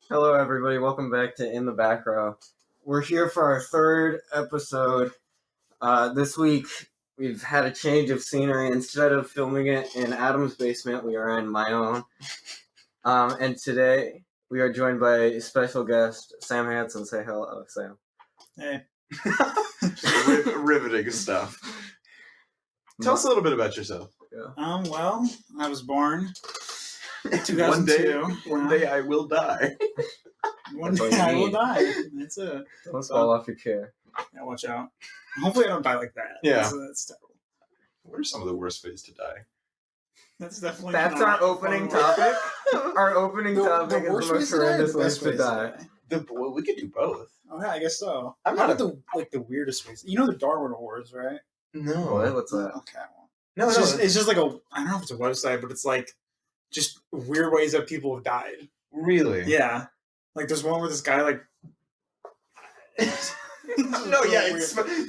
Hello, everybody. Welcome back to In the Back Row. We're here for our third episode. This week, we've had a change of scenery. Instead of filming it in Adam's basement, we are in my own. And today, we are joined by a special guest, Sam Hansen. Say hello, Sam. Hey. Riveting stuff. Tell us a little bit about yourself. Yeah. Well, I was born in 2002. One day I will die. One day I will die. That's it. Don't fall off your chair. Yeah, watch out. Hopefully I don't die like that. Yeah. That's terrible. What are some of the worst ways to die? That's definitely That's our opening topic. Our opening topic is the most horrendous ways to die. We could do both. Oh yeah, I guess so. I'm How not about the weirdest ways? You know the Darwin Awards, right? No. What's that? Okay. Well, No, it's just like I don't know if it's a website, but it's like just weird ways that people have died. Really? Yeah. Like there's one where this guy like No, yeah,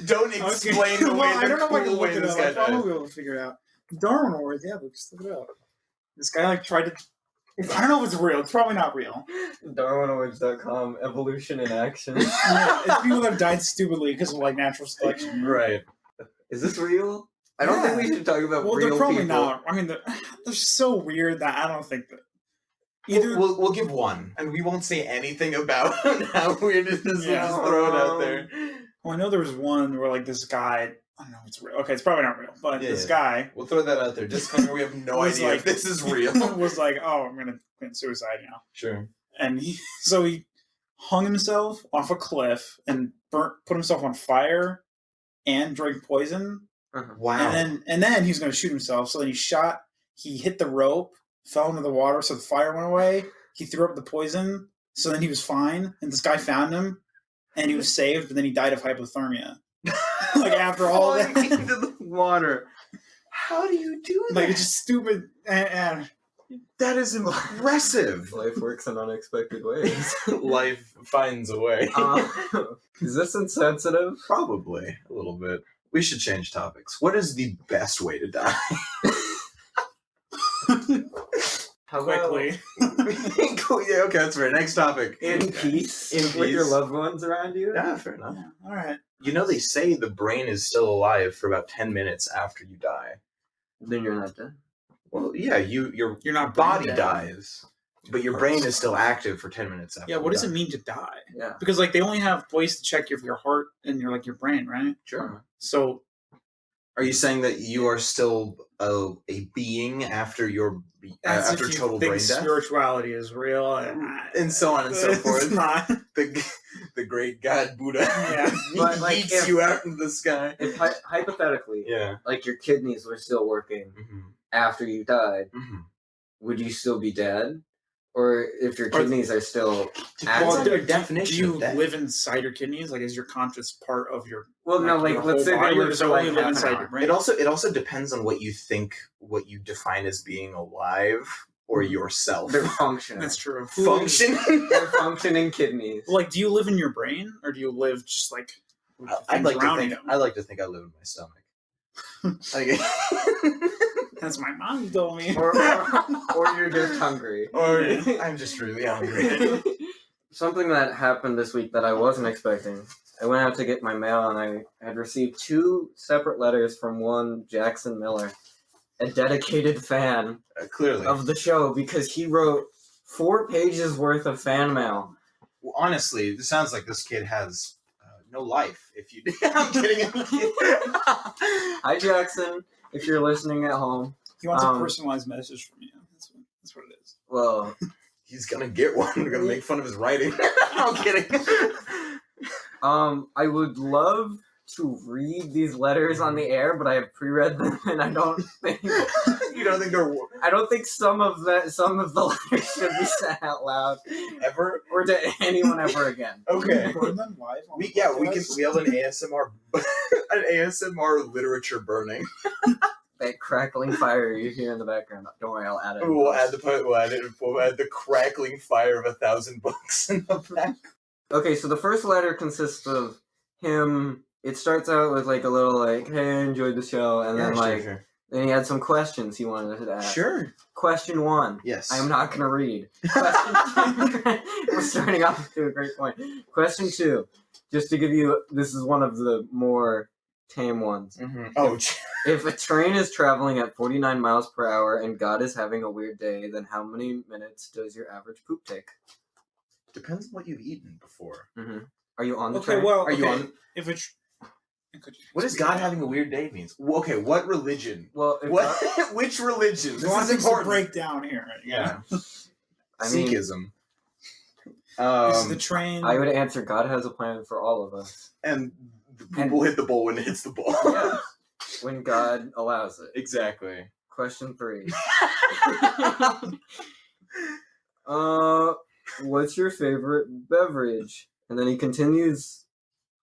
don't explain the way I don't know if I can look it this up. guy I probably died. will figure it out. Darwin Awards, yeah, just look it up. This guy like tried to. I don't know if it's real. It's probably not real. DarwinAwards.com, evolution in action. Yeah, it's people that have died stupidly because of like natural selection. Right. Is this real? I don't think we should talk about real they're probably people. not. I mean, they're so weird that I don't think that. Either We'll give one, and we won't say anything about how weird it is. We'll just throw it out there. Well, I know there was one where like this guy. I don't know if it's real. Okay, it's probably not real, but this guy. We'll throw that out there. Disclaimer: we have no idea if this is real. Was like, oh, I'm gonna commit suicide now. Sure. And he hung himself off a cliff and put himself on fire and drank poison. Uh-huh. Wow. And then he was going to shoot himself. So then he hit the rope, fell into the water, so the fire went away. He threw up the poison, so then he was fine. And this guy found him, and he was saved, but then he died of hypothermia. Like after all that. Into the water. How do you do that? Like it's just stupid. And that is impressive. Life works in unexpected ways. Life finds a way. Is this insensitive? Probably a little bit. We should change topics. What is the best way to die? How quickly. Cool. Yeah, okay, that's fair. Next topic. In peace? In With your peace. loved ones around you? Yeah, fair enough. Yeah, all right. You know, they say the brain is still alive for about 10 minutes after you die. Then you're not dead. Well, yeah, your not body brain dead. dies, but your brain is still active for 10 minutes after. Yeah, what you does die. it mean to die? Yeah. Because like they only have ways to check your heart and your brain, right? Sure. So Are you saying that you are still a being after your as after if you total think brain death, spirituality is real, and so on and so it's forth? not. The great God Buddha, Yeah. But, like, eats if- you out in the sky. If hypothetically, Yeah. like your kidneys were still working Mm-hmm. after you died, Mm-hmm. would you still be dead? Or if your kidneys are still Depends on active? your definition Do you of death. live inside your kidneys? Like, is your conscious part of your? Well, no, like your let's whole say body, they or live does for it like only live half an inside hour. your brain? It also depends on what you define as being alive or yourself. They're functioning. That's true. Function. They're functioning kidneys. Like, do you live in your brain, or do you live just like? with I'd things like to drowning think. them? I like to think I live in my stomach. That's my mom told me. or you're just hungry. Or Yeah. I'm just really hungry. Something that happened this week that I wasn't expecting. I went out to get my mail and I had received 2 separate letters from one Jackson Miller, a dedicated fan Clearly. of the show, because he wrote 4 pages worth of fan mail. Well, honestly, this sounds like this kid has no life. If you, I'm kidding. Hi Jackson, if you're listening at home. He wants a personalized message from you. That's what it is. Well, He's gonna get one. We're gonna make fun of his writing. I'm kidding. I would love to read these letters on the air, but I have pre-read them, and I don't think You don't think they're I don't think some of the letters should be said out loud ever? or to anyone ever again. Okay. Record them live on We the have podcast? an ASMR literature burning. That crackling fire you hear in the background. Don't worry, I'll add it. We'll add the crackling fire of 1,000 books in the back. Okay, so the first letter consists of him. It starts out with like a little like, "Hey, I enjoyed the show," and then like Then he had some questions he wanted to ask. Sure. Question 1. Yes. I am not going to read. Question 2. We're starting off to a great point. Question 2. Just to give you, this is one of the more tame ones. Mm-hmm. Oh, If a train is traveling at 49 miles per hour and God is having a weird day, then how many minutes does your average poop take? depends on what you've eaten before. Mm-hmm. Are you on the Okay, train? well, Are you on? if it's What does God having a weird day means? Okay, what religion? Well, if What? God, Which religion? This God is things to important. break down here. Yeah. I mean, Sikhism. This is the train. I would answer God has a plan for all of us. And the people hit the bowl when it hits the bowl. Yeah. When God allows it. Exactly. Question 3. What's your favorite beverage? And then he continues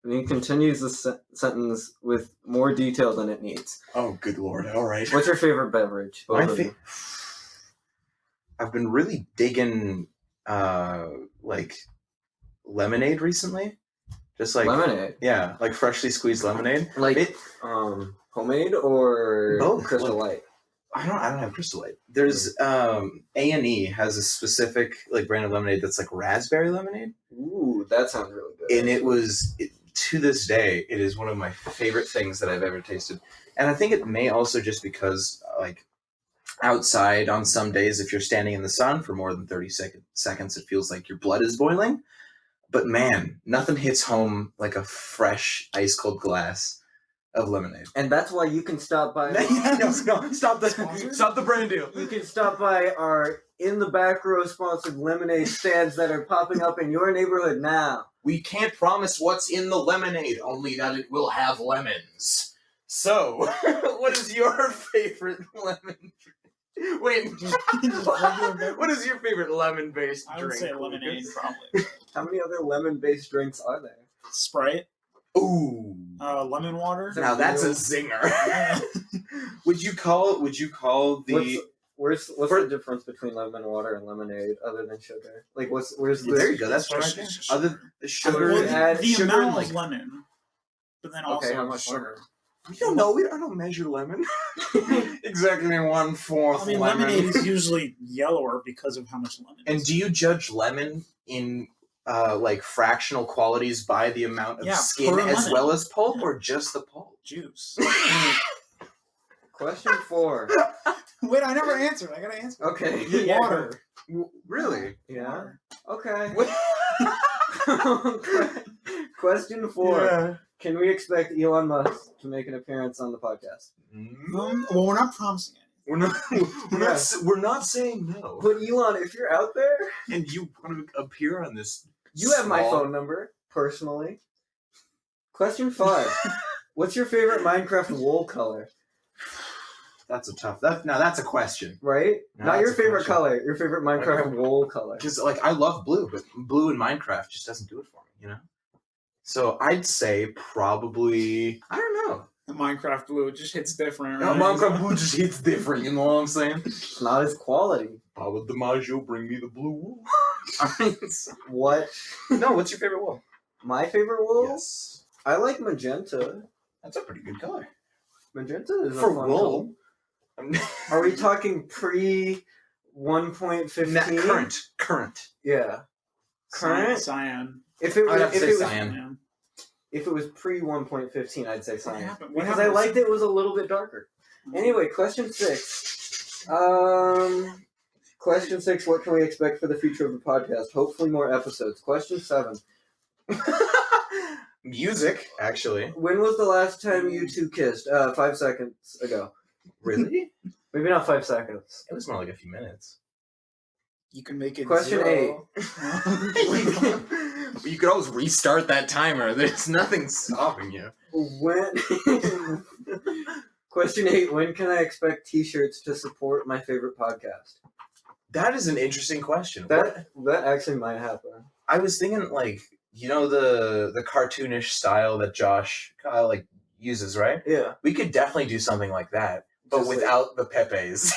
the sentence with more detail than it needs. Oh, good lord! All right. What's your favorite beverage? Both of you. I've been really digging like lemonade recently. Just like Lemonade. Yeah, like freshly squeezed lemonade. Like homemade or Both. Crystal Light? I don't have Crystal Light. There's A&E has a specific like brand of lemonade that's like raspberry lemonade. Ooh, that sounds really good. And to this day, it is one of my favorite things that I've ever tasted. And I think it may also just because like outside on some days, if you're standing in the sun for more than 30 seconds, it feels like your blood is boiling. But man, nothing hits home like a fresh ice cold glass of lemonade. And that's why you can stop by. No, stop the brand deal. You can stop by our In the Back Row sponsored lemonade stands that are popping up in your neighborhood now. We can't promise what's in the lemonade, only that it will have lemons. So, what is your favorite lemon? Wait, what is your favorite lemon-based drink? I would say lemonade, probably. How many other lemon-based drinks are there? Sprite. Ooh. Lemon water. Now that's a zinger. Would you call the what's the difference between lemon water and lemonade other than sugar? Like where's the there you go. That's what I sugar. think. Other the sugar. Well, add the sugar amount and, like, of lemon, but then okay, also how much sugar. We don't know. We don't measure lemon. Exactly 1/4. I mean, lemon. lemonade is usually yellower because of how much lemon. And do you judge lemon in like fractional qualities by the amount of skin per as lemon. well as pulp, or just the pulp? Juice. Question 4. Wait, I never answered. I gotta answer. Okay. Water. Really? Yeah. Okay. What? Question 4. Yeah. Can we expect Elon Musk to make an appearance on the podcast? Well, we're not promising it. We're not saying no. But Elon, if you're out there, And you want to appear on this? you have my phone number personally. Question 5. What's your favorite Minecraft wool color? That's a tough. That's a question. Right? No, Not that's your a favorite question. color. Your favorite Minecraft wool color. Because like I love blue, but blue in Minecraft just doesn't do it for me. You know. So I'd say probably I don't know. The Minecraft blue just hits different. Yeah, Right? Minecraft blue just hits different. You know what I'm saying? It's not as quality. Papa DiMaggio, bring me the blue wool. What? No, what's your favorite wool? My favorite wool? Yes, I like magenta. that's a pretty good color Magenta is for a fun wool. color. Are we talking pre 1.15? Current. Yeah. Current? Cyan. If it I'd was, have to if say it was, cyan. Yeah. if it was pre 1.15, I'd say What cyan. happened? What Because I happened? liked it was a little bit darker. Anyway, question 6. Question 6, what can we expect for the future of the podcast? Hopefully more episodes. Question 7. Music, actually. When was the last time you two kissed? 5 seconds ago. Really? Maybe not 5 seconds. It was more like a few minutes. You can make it Question 0. You could always restart that timer. There's nothing stopping you. When? Question 8, when can I expect t-shirts to support my favorite podcast? That is an interesting question. That actually might happen. I was thinking, like, you know, the cartoonish style that Josh like uses, right? Yeah. We could definitely do something like that, but Just without the Pepes.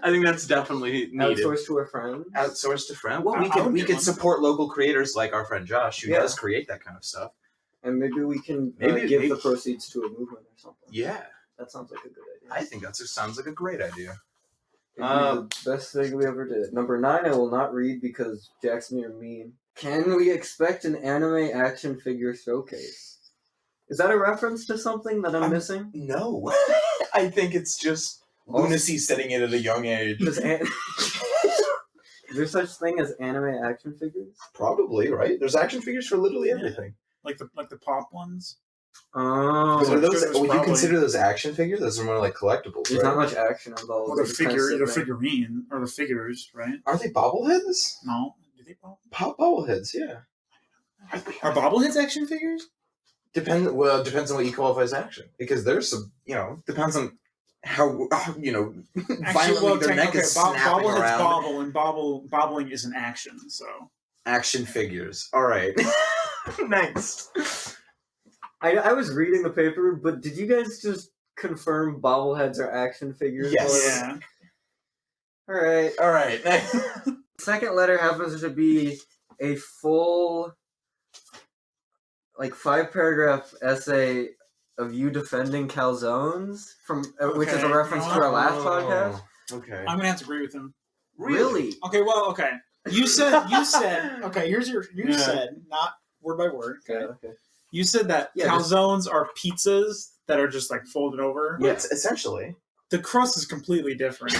I think that's definitely needed. Outsourced to a friend. Outsourced to friend. Well, I would we do could one. support local creators like our friend Josh, who Yeah. does create that kind of stuff. And maybe we can Maybe- give maybe- the proceeds to a movement or something. Yeah. That sounds like a good idea. I think sounds like a great idea. It'd be the best thing we ever did. Number 9, I will not read because Jack's near mean. Can we expect an anime action figure showcase? Is that a reference to something that I'm missing? No. I think it's just lunacy setting it at a young age. Is there such thing as anime action figures? Probably, right? There's action figures for literally everything. Like the pop ones. Oh. So would you consider those action figures? Those are more like collectibles, There's right? not much action involved. Well, the figurine, or the figures, right? Are they bobbleheads? No. Do they bobble? Bobbleheads, yeah. Are bobbleheads action figures? Depends on what you qualify as action. Because there's some, depends on how, violently their neck is snapping around. Bobble, and bobbling is an action, so. Action figures. All right. Next. I was reading the paper, but did you guys just confirm bobbleheads are action figures? Yes. Yeah. All right. Second letter happens to be a full, 5-paragraph essay of you defending calzones which is a reference to our last podcast. Okay. I'm gonna have to agree with him. Really? Okay. Well. Okay. You said. Okay. You said, not word by word. Okay. You said that calzones are pizzas that are just folded over. Yes, essentially. The crust is completely different.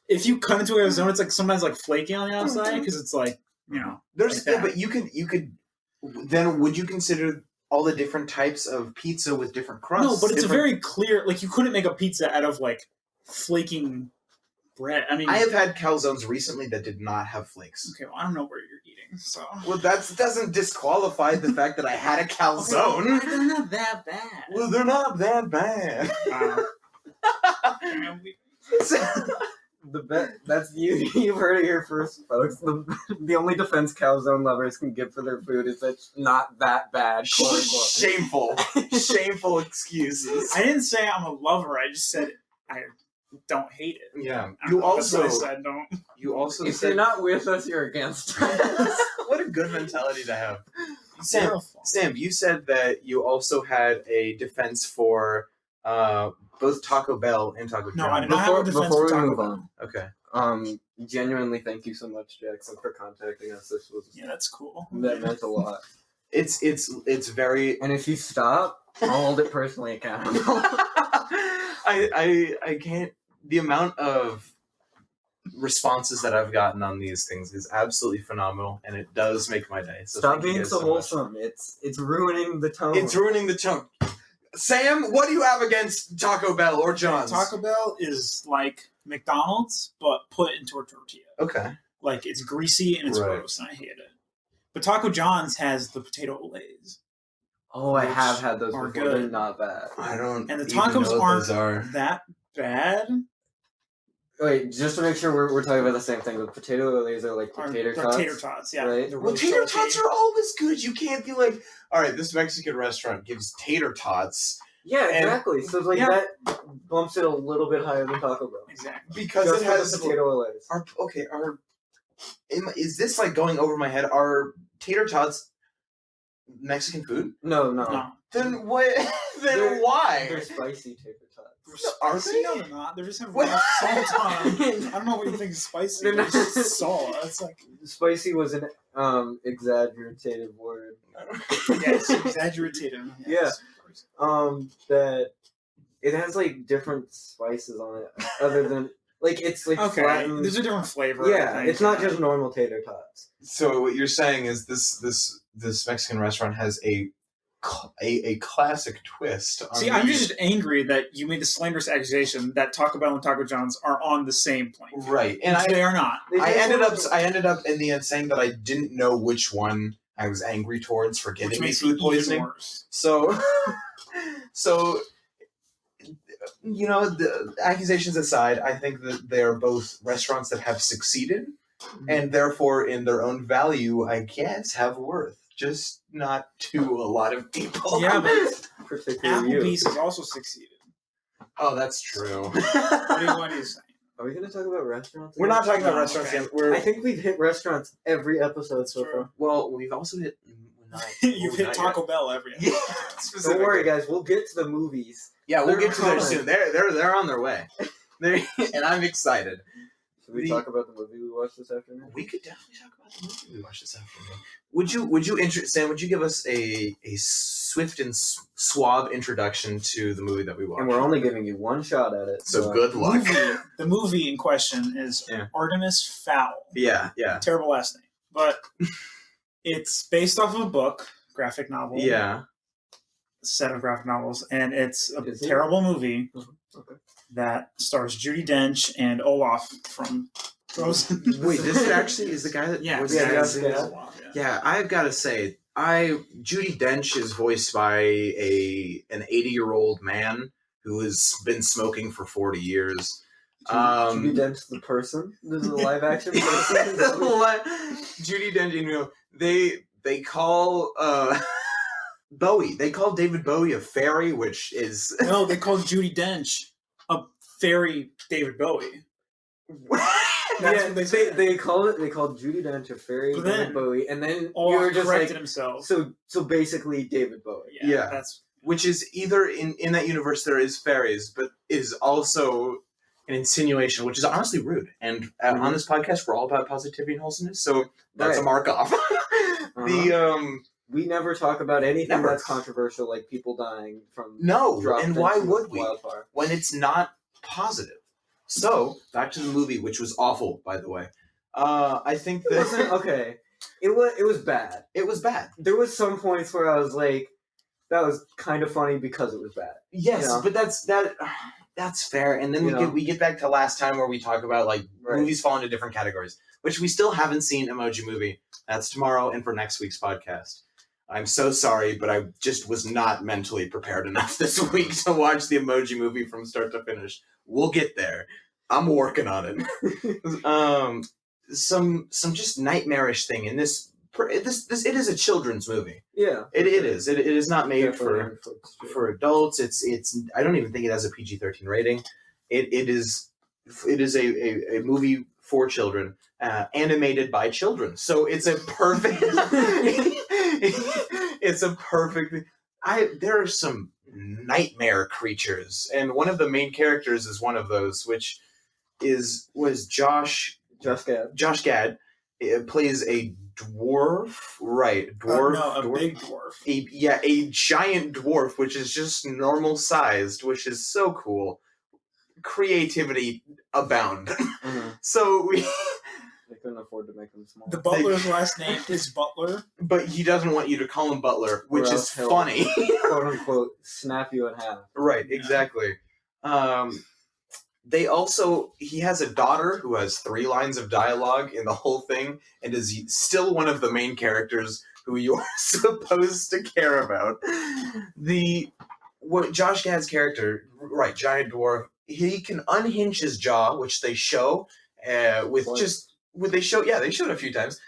If you cut into a calzone, it's sometimes flaky on the outside because it's There's but you could. Then would you consider all the different types of pizza with different crusts? No, but it's a very clear. You couldn't make a pizza out of flaking bread. I mean, I have had calzones recently that did not have flakes. Okay, well, I don't know where you're eating, so. Well, that doesn't disqualify the fact that I had a calzone. Okay, they're not that bad. Well, they're not that bad. That's you've heard it here first, folks. The only defense calzone lovers can give for their food is that it's not that bad. Quote, unquote. Shameful excuses. I didn't say I'm a lover. I just said I don't hate it. Yeah. You also said don't. You also if said you're not with us, you're against us. What a good mentality to have. Sam, you said that you also had a defense for both Taco Bell and Taco John's. No, I did not have a defense before for we Taco move Bell. on. Okay. Genuinely, thank you so much, Jackson, for contacting us. This was that's cool. That meant a lot. It's very. And if you stop, I'll hold it personally accountable. I can't. The amount of responses that I've gotten on these things is absolutely phenomenal, and it does make my day. So stop being so wholesome. It's ruining the tone. It's ruining the tone. Sam, what do you have against Taco Bell or John's? Taco Bell is like McDonald's, but put into a tortilla. Okay. It's greasy and it's gross, and I hate it. But Taco John's has the potato olays. Oh, I have had those before. Good. They're not bad. I don't. And the tacos aren't that bad. Wait, just to make sure we're talking about the same thing. The potato olays are like tater tots. Tater tots, yeah. Right? Well, tater tots are always good. You can't be like, all right, this Mexican restaurant gives tater tots. Yeah, exactly. So that bumps it a little bit higher than Taco Bell. Exactly. Because just it has potato olays. Is this going over my head? Are tater tots Mexican food? No. Then what? Why? They're spicy tater tots. Are they? No, they're not. They're just having salt on them. I don't know what you think is spicy. They're just salt. It's spicy was an exaggerative word. Yes, exaggerative. Yes. That it has different spices on it, other than it's flattened. There's a different flavor. Yeah, it's not just normal tater tots. So what you're saying is this Mexican restaurant has a classic twist. I'm just angry that you made the slanderous accusation that Taco Bell and Taco John's are on the same plane. Right, and they are not. I ended up in the end saying that I didn't know which one I was angry towards for getting me food poisoning. So, the accusations aside, I think that they are both restaurants that have succeeded, and therefore, in their own value, I guess, have worth. Just not to a lot of people. Yeah, but particularly Applebee's has also succeeded. Oh, that's true. What are you saying? Are we going to talk about restaurants? We're not talking about restaurants yet. I think we've hit restaurants every episode so far. Well, we've also hit... You've hit Taco Bell every episode. Don't worry, guys. We'll get to the movies Yeah, we'll get to there coming. soon. They're on their way. And I'm excited. Should we talk about the movie we watched this afternoon? We could definitely talk about the movie we watched this afternoon. Sam, would you give us a swift and suave introduction to the movie that we watched? And we're only giving you one shot at it. So good luck. The movie in question is Artemis Fowl. Yeah. Terrible last name. But it's based off of a book, graphic novel. Yeah. Set of graphic novels. And it's a terrible movie that stars Judi Dench and Olaf from Frozen. Wait, this actually is the guy that... Yeah, I've got to say, Judi Dench is voiced by an 80-year-old man who has been smoking for 40 years. Judi Dench the person? This is a live action person? Judi Dench, they call Bowie. They call David Bowie a fairy, which is... No, they call Judi Dench a fairy David Bowie. They called Judi Dench a fairy David Bowie, and then you were just corrected himself. So basically David Bowie. Yeah. That's which is either in that universe there is fairies, but is also an insinuation, which is honestly rude. And on this podcast, we're all about positivity and wholesomeness, so that's a mark off. We never talk about anything that's controversial, like people dying from and why would we wildfire, when it's not positive? So back to the movie, which was awful, by the way. I think that it wasn't okay. It was bad. It was bad. There was some points where I was like, that was kind of funny because it was bad. Yes, but that's fair. And then we get back to last time where we talk about like movies fall into different categories, which we still haven't seen Emoji Movie. That's tomorrow and for next week's podcast. I'm so sorry, but I just was not mentally prepared enough this week to watch the Emoji Movie from start to finish. We'll get there. I'm working on it. Some just nightmarish thing in this. It is a children's movie. Yeah, it is. It is not made for adults. It's. I don't even think it has a PG-13 rating. It is a movie for children, animated by children. So it's a perfect. It's a perfect. There are some nightmare creatures, and one of the main characters is one of those, which was Josh Gad. Josh Gad plays a dwarf, right? A big dwarf. A giant dwarf, which is just normal sized, which is so cool. Creativity abound. Mm-hmm. So they couldn't afford to make him small. The butler's last name is Butler, but he doesn't want you to call him Butler, which is funny. "Quote unquote," snap you in half. Right, exactly. He has a daughter who has 3 lines of dialogue in the whole thing, and is still one of the main characters who you are supposed to care about. Josh Gad's character, right, giant dwarf, he can unhinge his jaw, which they show they showed it a few times,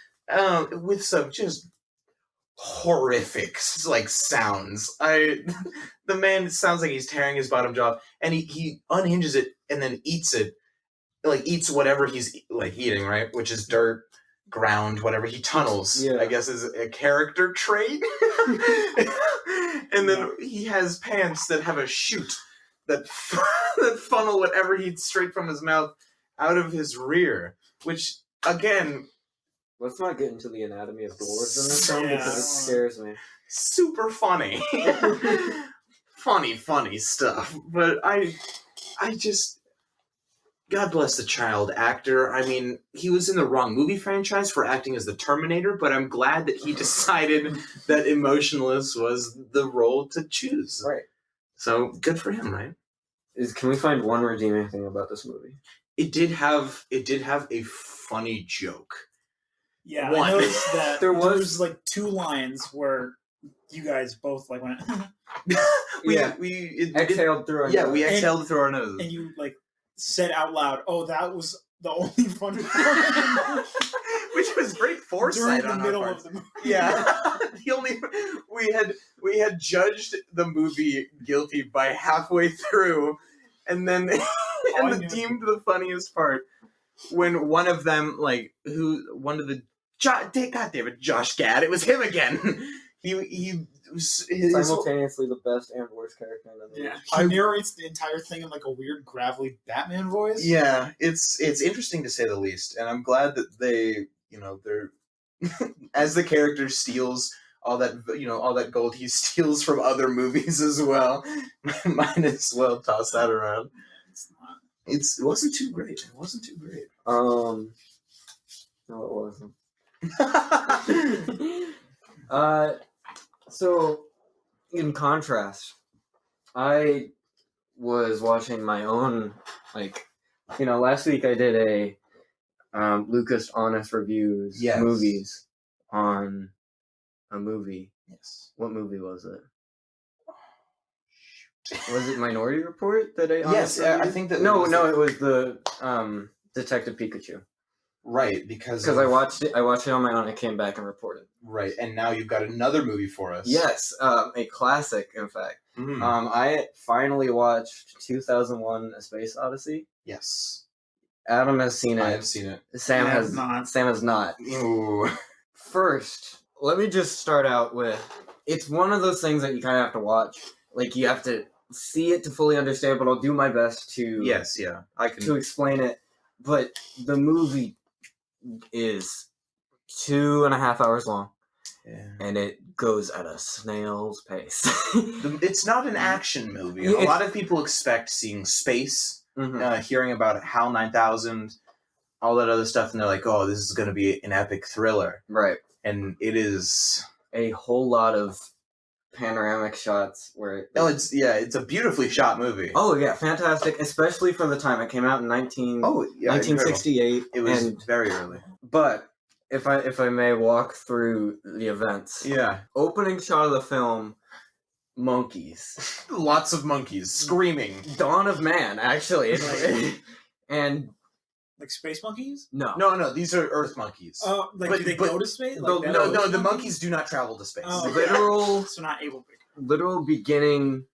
with some just horrific like sounds. The man sounds like he's tearing his bottom jaw, and he unhinges it and then eats it, like eats whatever he's like eating, right? Which is dirt, ground, whatever. He tunnels, I guess, is a character trait. And then he has pants that have a chute that funnel whatever he eats straight from his mouth out of his rear, which again. Let's not get into the anatomy of dwarves in this film because it scares me. Super funny. funny stuff. But I just... God bless the child actor. I mean, he was in the wrong movie franchise for acting as the Terminator, but I'm glad that he decided that Emotionless was the role to choose. Right. So, good for him, right? Can we find one redeeming thing about this movie? It did have a funny joke. Yeah, I noticed that there was like 2 lines where you guys both like went. we exhaled through our nose. Yeah, we exhaled through our nose. And you like said out loud, "Oh, that was the only funny part." Which was great foresight during the middle of the movie. Yeah, we had judged the movie guilty by halfway through, and then deemed the funniest part when one of them, God damn it, Josh Gad, it was him again. He was Simultaneously the best and worst character in the movie. Yeah, he narrates the entire thing in like a weird, gravelly Batman voice. Yeah, it's interesting to say the least, and I'm glad that they're as the character steals all that gold he steals from other movies as well. Might as well toss that around. It's not. It wasn't too great. It wasn't too great. No, it wasn't. So, in contrast, I was watching my own, last week I did a Lucas Honest Reviews movies on a movie. Yes. What movie was it? Was it Minority Report that I Yes, I think that... No, it was the Detective Pikachu. Right, because I watched it on my own. I came back and reported. Right, and now you've got another movie for us. Yes, a classic, in fact. I finally watched 2001: A Space Odyssey. Yes, Adam has seen it. I have seen it. Sam has not. Sam has not. Ooh. First, let me just start out with, it's one of those things that you kind of have to watch. Like, you have to see it to fully understand, but I'll do my best to... Yes, yeah. I can... to explain it. But the movie is 2.5 hours long. Yeah. And it goes at a snail's pace. It's not an action movie. A lot of people expect seeing space, hearing about HAL 9000, all that other stuff, and they're like, oh, this is going to be an epic thriller. Right. And it is... a whole lot of panoramic shots where... it's a beautifully shot movie. Oh, yeah, fantastic, especially for the time. It came out in 1968. Incredible. It was very early. But... If I may walk through the events. Yeah. Opening shot of the film, monkeys. Lots of monkeys screaming. Dawn of Man, actually. And like space monkeys? No, these are Earth monkeys. Oh, do they go to space? Like no, the monkeys do not travel to space. Oh, literal so not able to. Literal beginning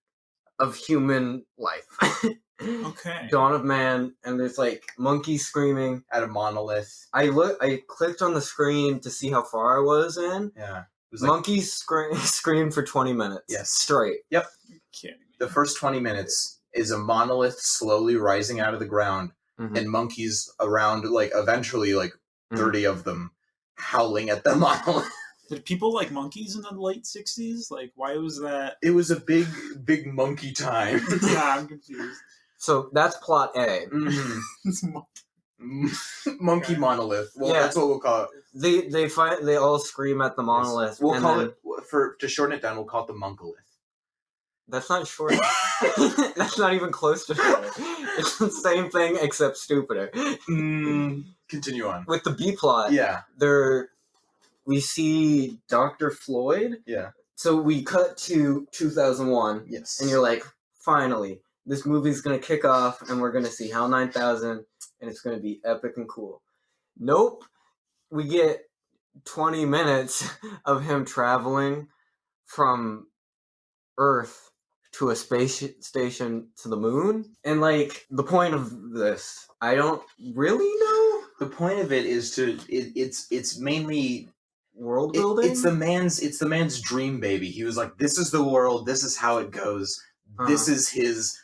of human life. Okay. Dawn of Man, and there's like monkeys screaming at a monolith. I clicked on the screen to see how far I was in. Yeah. Monkeys screamed for 20 minutes. Yes. Straight. Yep. The first 20 minutes is a monolith slowly rising out of the ground, and monkeys around, eventually 30 of them howling at the monolith. Did people like monkeys in the late 60s? Like, why was that? It was a big monkey time. Yeah, I'm confused. So that's plot A. Monkey monolith. Well, that's what we'll call it. They all scream at the monolith. We'll call it, to shorten it down, we'll call it the monkolith. That's not short. That's not even close to short. It's the same thing except stupider. Continue on. With the B plot, we see Dr. Floyd. Yeah. So we cut to 2001. Yes. And you're like, finally, this movie's going to kick off and we're going to see HAL 9000 and it's going to be epic and cool. Nope. We get 20 minutes of him traveling from Earth to a space station to the moon. And the point of this, I don't really know. The point of it is it's mainly world building. It's the man's dream baby. He was like, this is the world, this is how it goes. This is his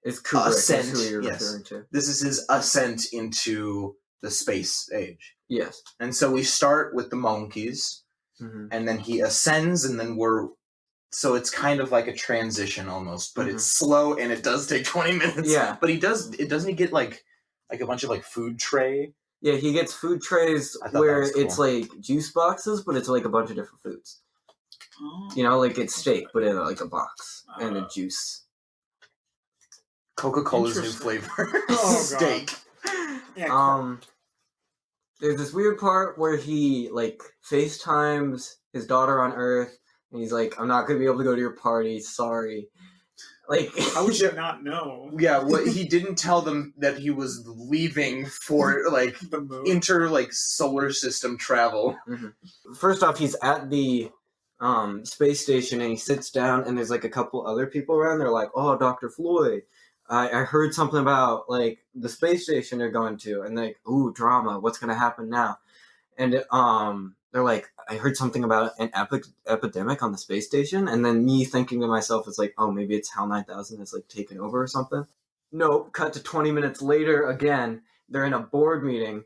ascent. Who you're referring to. This is his ascent into the space age. Yes. And so we start with the monkeys, and then he ascends, and then so it's kind of like a transition almost, but it's slow and it does take 20 minutes. Yeah. But doesn't he get like a bunch of food tray? Yeah, he gets food trays where it's like juice boxes, but it's like a bunch of different foods. Oh. You know, it's steak, but in a box and a juice. Coca-Cola's new flavor. Steak. Yeah, there's this weird part where he FaceTimes his daughter on Earth, and he's like, "I'm not gonna be able to go to your party. Sorry." How would you not know? Yeah, he didn't tell them that he was leaving for the moon. solar system travel. First off, he's at the space station and he sits down and there's a couple other people around. They're like, "Oh, Dr. Floyd, I heard something about the space station they're going to," and ooh, drama. What's gonna happen now? And they're like, I heard something about an epidemic on the space station, and then me thinking to myself, it's like, oh, maybe it's HAL 9000 is like taken over or something. Nope. Cut to 20 minutes later again. They're in a board meeting,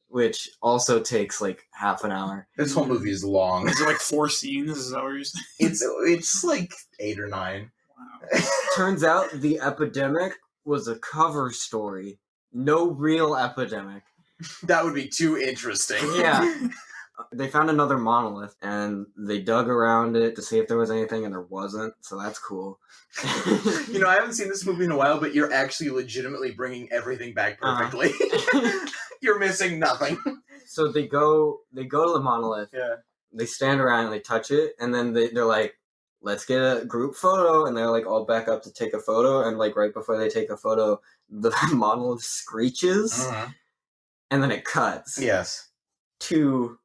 which also takes like half an hour. This whole movie is long. Is it like 4 scenes? Is that what you're saying? It's like 8 or 9. Wow. Turns out the epidemic was a cover story. No real epidemic. That would be too interesting. Yeah. They found another monolith, and they dug around it to see if there was anything, and there wasn't, so that's cool. You know, I haven't seen this movie in a while, but you're actually legitimately bringing everything back perfectly. You're missing nothing. So they go to the monolith, Yeah. they stand around and they touch it, and then they're like, let's get a group photo, and they're like all back up to take a photo, and like right before they take a photo, the monolith screeches, and then it cuts Yes. to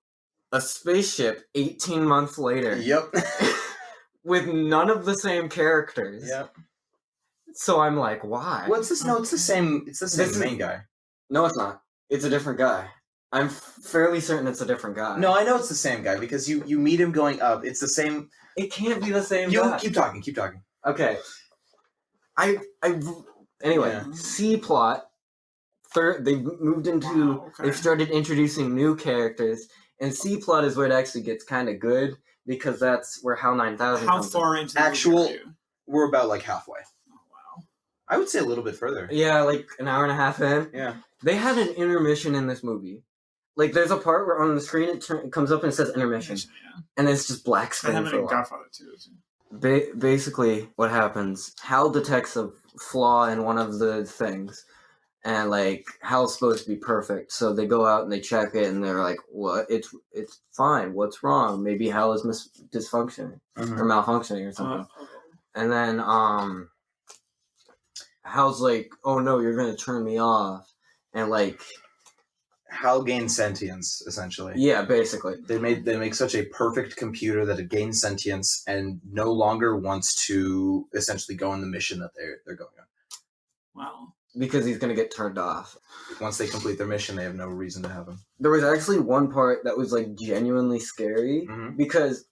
a spaceship 18 months later. Yep. With none of the same characters. Yep. So I'm like, why? Well, it's the same. It's the same main guy. No, it's not. It's a different guy. I'm fairly certain it's a different guy. No, I know it's the same guy because you meet him going up. It's the same. It can't be the same You guy. keep talking. Okay. Anyway, Yeah. C plot. They moved into. Wow, okay. They've started introducing new characters, and C plot is where it actually gets kind of good because that's where HAL 9000 How comes far in. into the Actual- movie are you? We're about like halfway. Oh, wow. I would say a little bit further. Yeah, like an hour and a half in. Yeah. They had an intermission in this movie. Like, there's a part where on the screen it comes up and it says intermission, Yeah. and it's just black They screen have it for a in while. Godfather too. Basically, what happens? Hal detects a flaw in one of the things, and like Hal's supposed to be perfect, so they go out and they check it, and they're like, "What? It's fine. What's wrong? Maybe Hal is dysfunctioning or malfunctioning or something." And then Hal's like, "Oh no, you're gonna turn me off," and like, Hal gains sentience, essentially. yeah, basically. They make such a perfect computer that it gains sentience and no longer wants to essentially go on the mission that they're going on. Wow. Because he's gonna get turned off. Once they complete their mission, they have no reason to have him. There was actually one part that was like genuinely scary because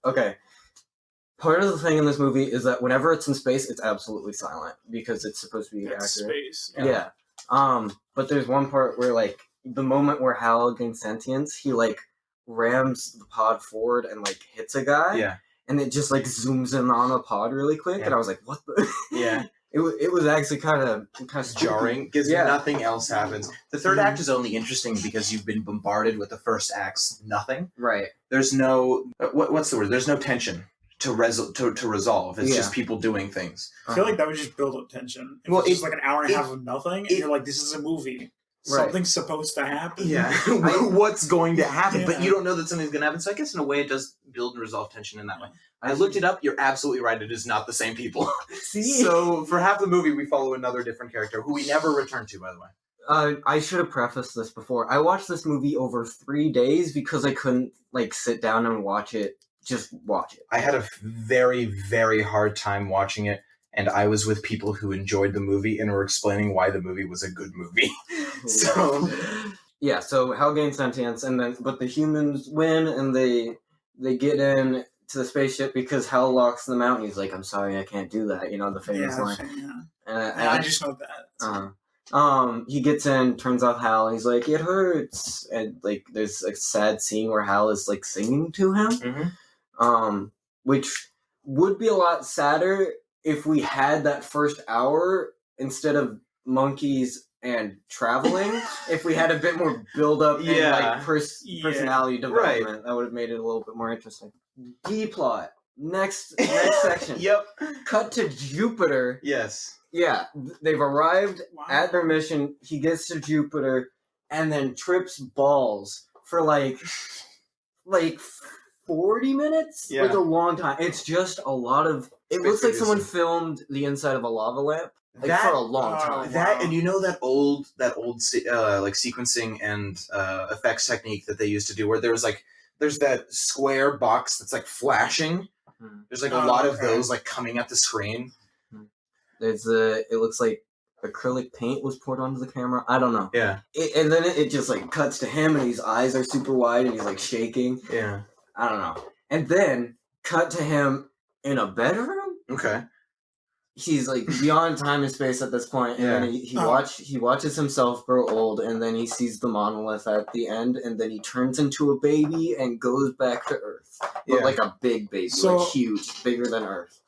part of the thing in this movie is that whenever it's in space, it's absolutely silent because it's supposed to be That's accurate. space. Yeah. But there's one part where like the moment where Hal gains sentience, he like rams the pod forward and like hits a guy. Yeah. And it just like zooms in on the pod really quick, Yeah. and I was like, "What the?" Yeah. It was actually kind of Jarring because Yeah. nothing else happens. The third act is only interesting because you've been bombarded with the first act's nothing. Right. There's no what's the word? There's no tension to resolve. It's just people doing things. I feel like that would just build up tension. If Well, it's just like an hour and a half of nothing, and it- you're like, this is a movie. Right. Something's supposed to happen. Yeah. What's going to happen? But Yeah. you don't know that something's going to happen. So I guess in a way it does build and resolve tension in that way. I looked it up. You're absolutely right. It is not the same people. See? So for half the movie, we follow another different character who we never return to, by the way. I should have prefaced this before. I watched this movie over 3 days because I couldn't like sit down and watch it. Just watch it. I had a very, very hard time watching it, and I was with people who enjoyed the movie and were explaining why the movie was a good movie. So yeah, so Hal gains sentience, and then but the humans win, and they get in to the spaceship because Hal locks them out, and he's like, "I'm sorry, I can't do that." You know the famous line. And I just know that. He gets in, turns off Hal, and he's like, "It hurts," and like there's a sad scene where Hal is like singing to him, which would be a lot sadder if we had that first hour instead of monkeys and traveling. If we had a bit more build up and like personality development, that would have made it a little bit more interesting. D plot. Next section. Yep. Cut to Jupiter. Yes. Yeah, they've arrived Wow. at their mission. He gets to Jupiter and then trips balls for like 40 minutes? Yeah. Like a long time. It's just a lot of... It looks like someone filmed the inside of a lava lamp for a long time. That and you know that old like sequencing and effects technique that they used to do where there's that square box that's like flashing. There's like a lot of those like coming at the screen. It looks like acrylic paint was poured onto the camera. I don't know. Yeah. And then it just like cuts to him, and his eyes are super wide, and he's like shaking. Yeah. I don't know. And then cut to him in a bedroom. Okay. He's like beyond time and space at this point, and then he watches himself grow old, and then he sees the monolith at the end, and then he turns into a baby and goes back to Earth, but like a big baby, like huge, bigger than Earth.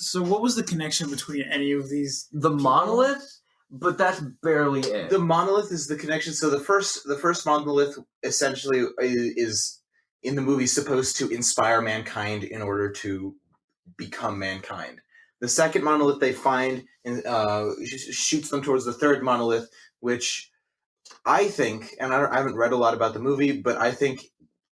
So what was the connection between any of these? The monolith, but that's barely it. The monolith is the connection. So the first monolith essentially is in the movie supposed to inspire mankind in order to become mankind. The second monolith they find and shoots them towards the third monolith, which I think, and I haven't read a lot about the movie, but I think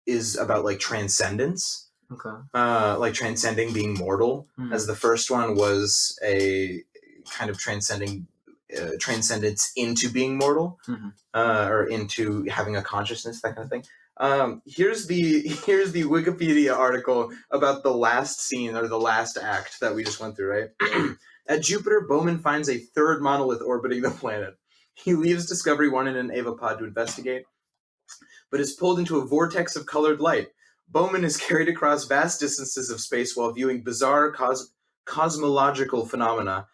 is about like transcendence. Okay. Like transcending being mortal, as the first one was a kind of transcendence into being mortal, or into having a consciousness, that kind of thing. Here's the Wikipedia article about the last scene or the last act that we just went through, right? At Jupiter, Bowman finds a third monolith orbiting the planet. He leaves Discovery 1 in an Ava-pod to investigate, but is pulled into a vortex of colored light. Bowman is carried across vast distances of space while viewing bizarre cosmological phenomena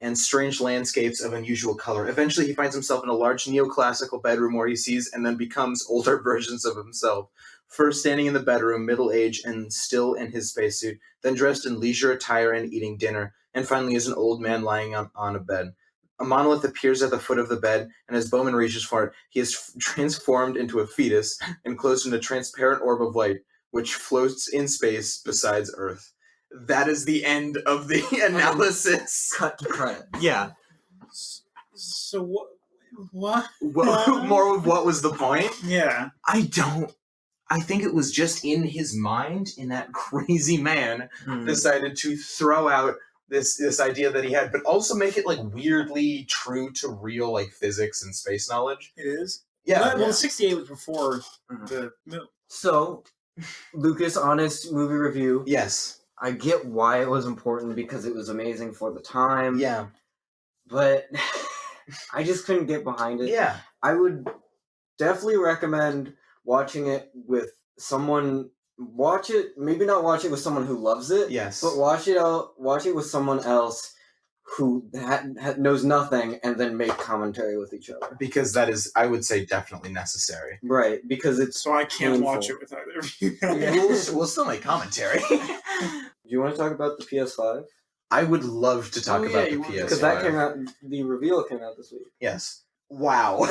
and strange landscapes of unusual color. Eventually, he finds himself in a large neoclassical bedroom where he sees and then becomes older versions of himself. First standing in the bedroom, middle-aged and still in his spacesuit, then dressed in leisure attire and eating dinner, and finally as an old man lying on a bed. A monolith appears at the foot of the bed, and as Bowman reaches for it, he is transformed into a fetus, enclosed in a transparent orb of light, which floats in space besides Earth. That is the end of the analysis. Cut to credit. Yeah. So what? More of what was the point? Yeah. I think it was just in his mind, in that crazy man decided to throw out this idea that he had, but also make it like weirdly true to real like physics and space knowledge. It is? Yeah. Well, 68 was before the movie. So, Lucas, honest movie review. Yes. I get why it was important because it was amazing for the time. Yeah. But I just couldn't get behind it. Yeah. I would definitely recommend watching it with someone. Watch it, maybe not watch it with someone who loves it. Yes. But watch it with someone else who knows nothing, and then make commentary with each other. Because that is, I would say, definitely necessary. Right, because it's so I can't painful. watch it with either of you. We'll still make commentary. Do you want to talk about the PS5? I would love to talk about the PS5. Because that came out, the reveal came out this week. Yes. Wow.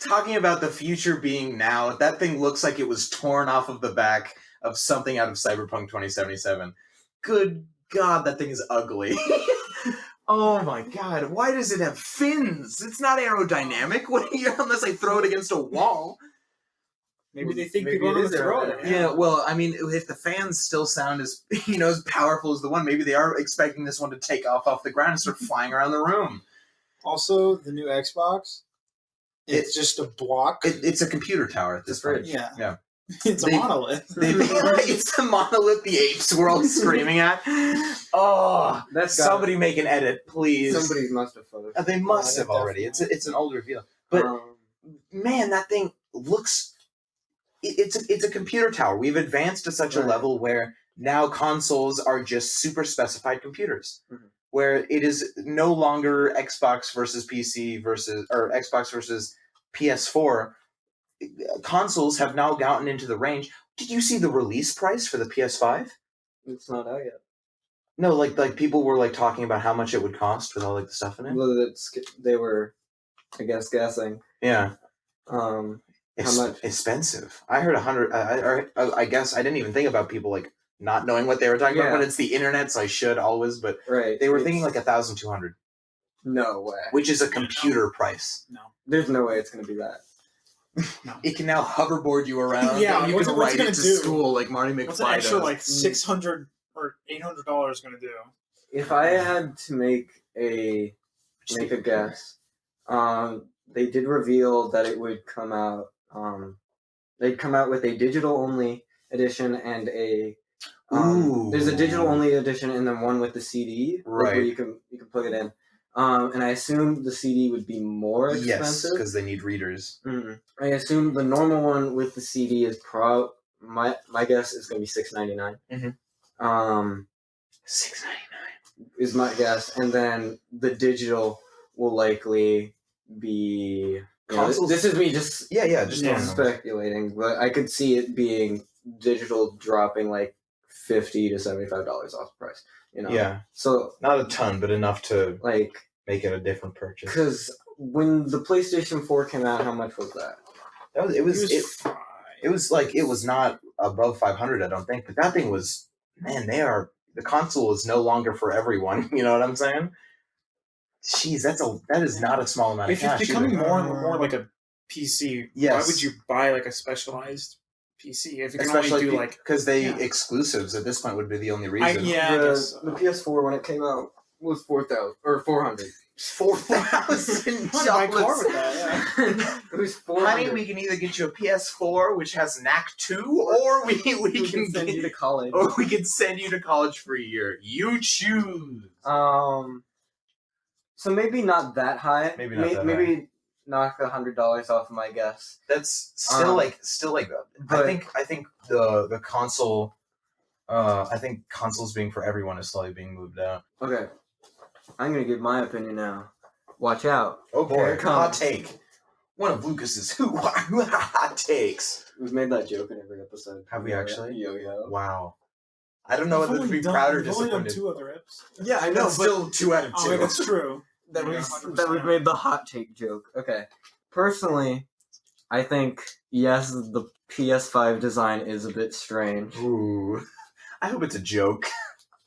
Talking about the future being now, that thing looks like it was torn off of the back of something out of Cyberpunk 2077. Good God, that thing is ugly. Oh my God, why does it have fins? It's not aerodynamic. What unless I throw it against a wall? Maybe they think Maybe people are it going is to throw it. Yeah, well, I mean, if the fans still sound as as powerful as the one, maybe they are expecting this one to take off the ground and start flying around the room. Also, the new Xbox, it's just a block. It's a computer tower at this point. Yeah. It's a monolith. It's the monolith the apes were all screaming at. Oh, somebody make an edit, please. Somebody must have photoshopped. They must have already. It's an old reveal. But man, that thing looks. It's a computer tower. We've advanced to such a level where now consoles are just super specified computers, where it is no longer Xbox versus PC or Xbox versus PS4. Consoles have now gotten into the range. Did you see the release price for the PS5? It's not out yet. No, like people were like talking about how much it would cost with all like the stuff in it. Well, they were, I guess, guessing. Yeah. How much? Expensive. I heard 100. I guess I didn't even think about people like not knowing what they were talking about. But it's the internet, so I should always. But they were thinking like 1,200. No way. Which is a computer price. No. There's no way it's going to be that. No. It can now hoverboard you around. Yeah, and you can ride it to school like Marty McFly What's an extra does. like $600 or $800 going to do? If I had to make a guess, they did reveal that it would come out. They'd come out with a digital only edition and a. There's a digital only edition and then one with the CD, right? Where you can plug it in. And I assume the CD would be more Yes, expensive. because they need readers. I assume the normal one with the CD is my guess is going to be $6.99. $6.99 is my guess, and then the digital will likely be. Consoles? This is me just just speculating, but I could see it being digital dropping like $50 to $75 off the price. Yeah. So not a ton, but enough to like make it a different purchase. Because when the PlayStation 4 came out, how much was that? It was not above 500, I don't think, but that thing was, man, the console is no longer for everyone. You know what I'm saying? Jeez, that is not a small amount of cash. If it's becoming more and more like a PC, why would you buy like a specialized PC if you can only do like because exclusives at this point would be the only reason. I guess so. The PS4 when it came out was $4,000 or $400. $4,000. My car with that, yeah. It was $400. Honey, we can either get you a PS4 which has NAC 2, or we can send you to college, or we can send you to college for a year. You choose. So maybe not that high. Maybe knock $100 off my guess. That's still like I think the console. I think consoles being for everyone is slowly being moved out. Okay, I'm gonna give my opinion now. Watch out! Oh boy, hot take. One of Lucas's hot takes. We've made that joke in every episode. Have we actually? Yo. Wow. I don't know whether to be proud or disappointed. We've only done 2 other episodes. Yeah, I know. But still 2 out of 2. Oh, that's true. that we've made the hot take joke. Okay. Personally, I think, yes, the PS5 design is a bit strange. Ooh. I hope it's a joke.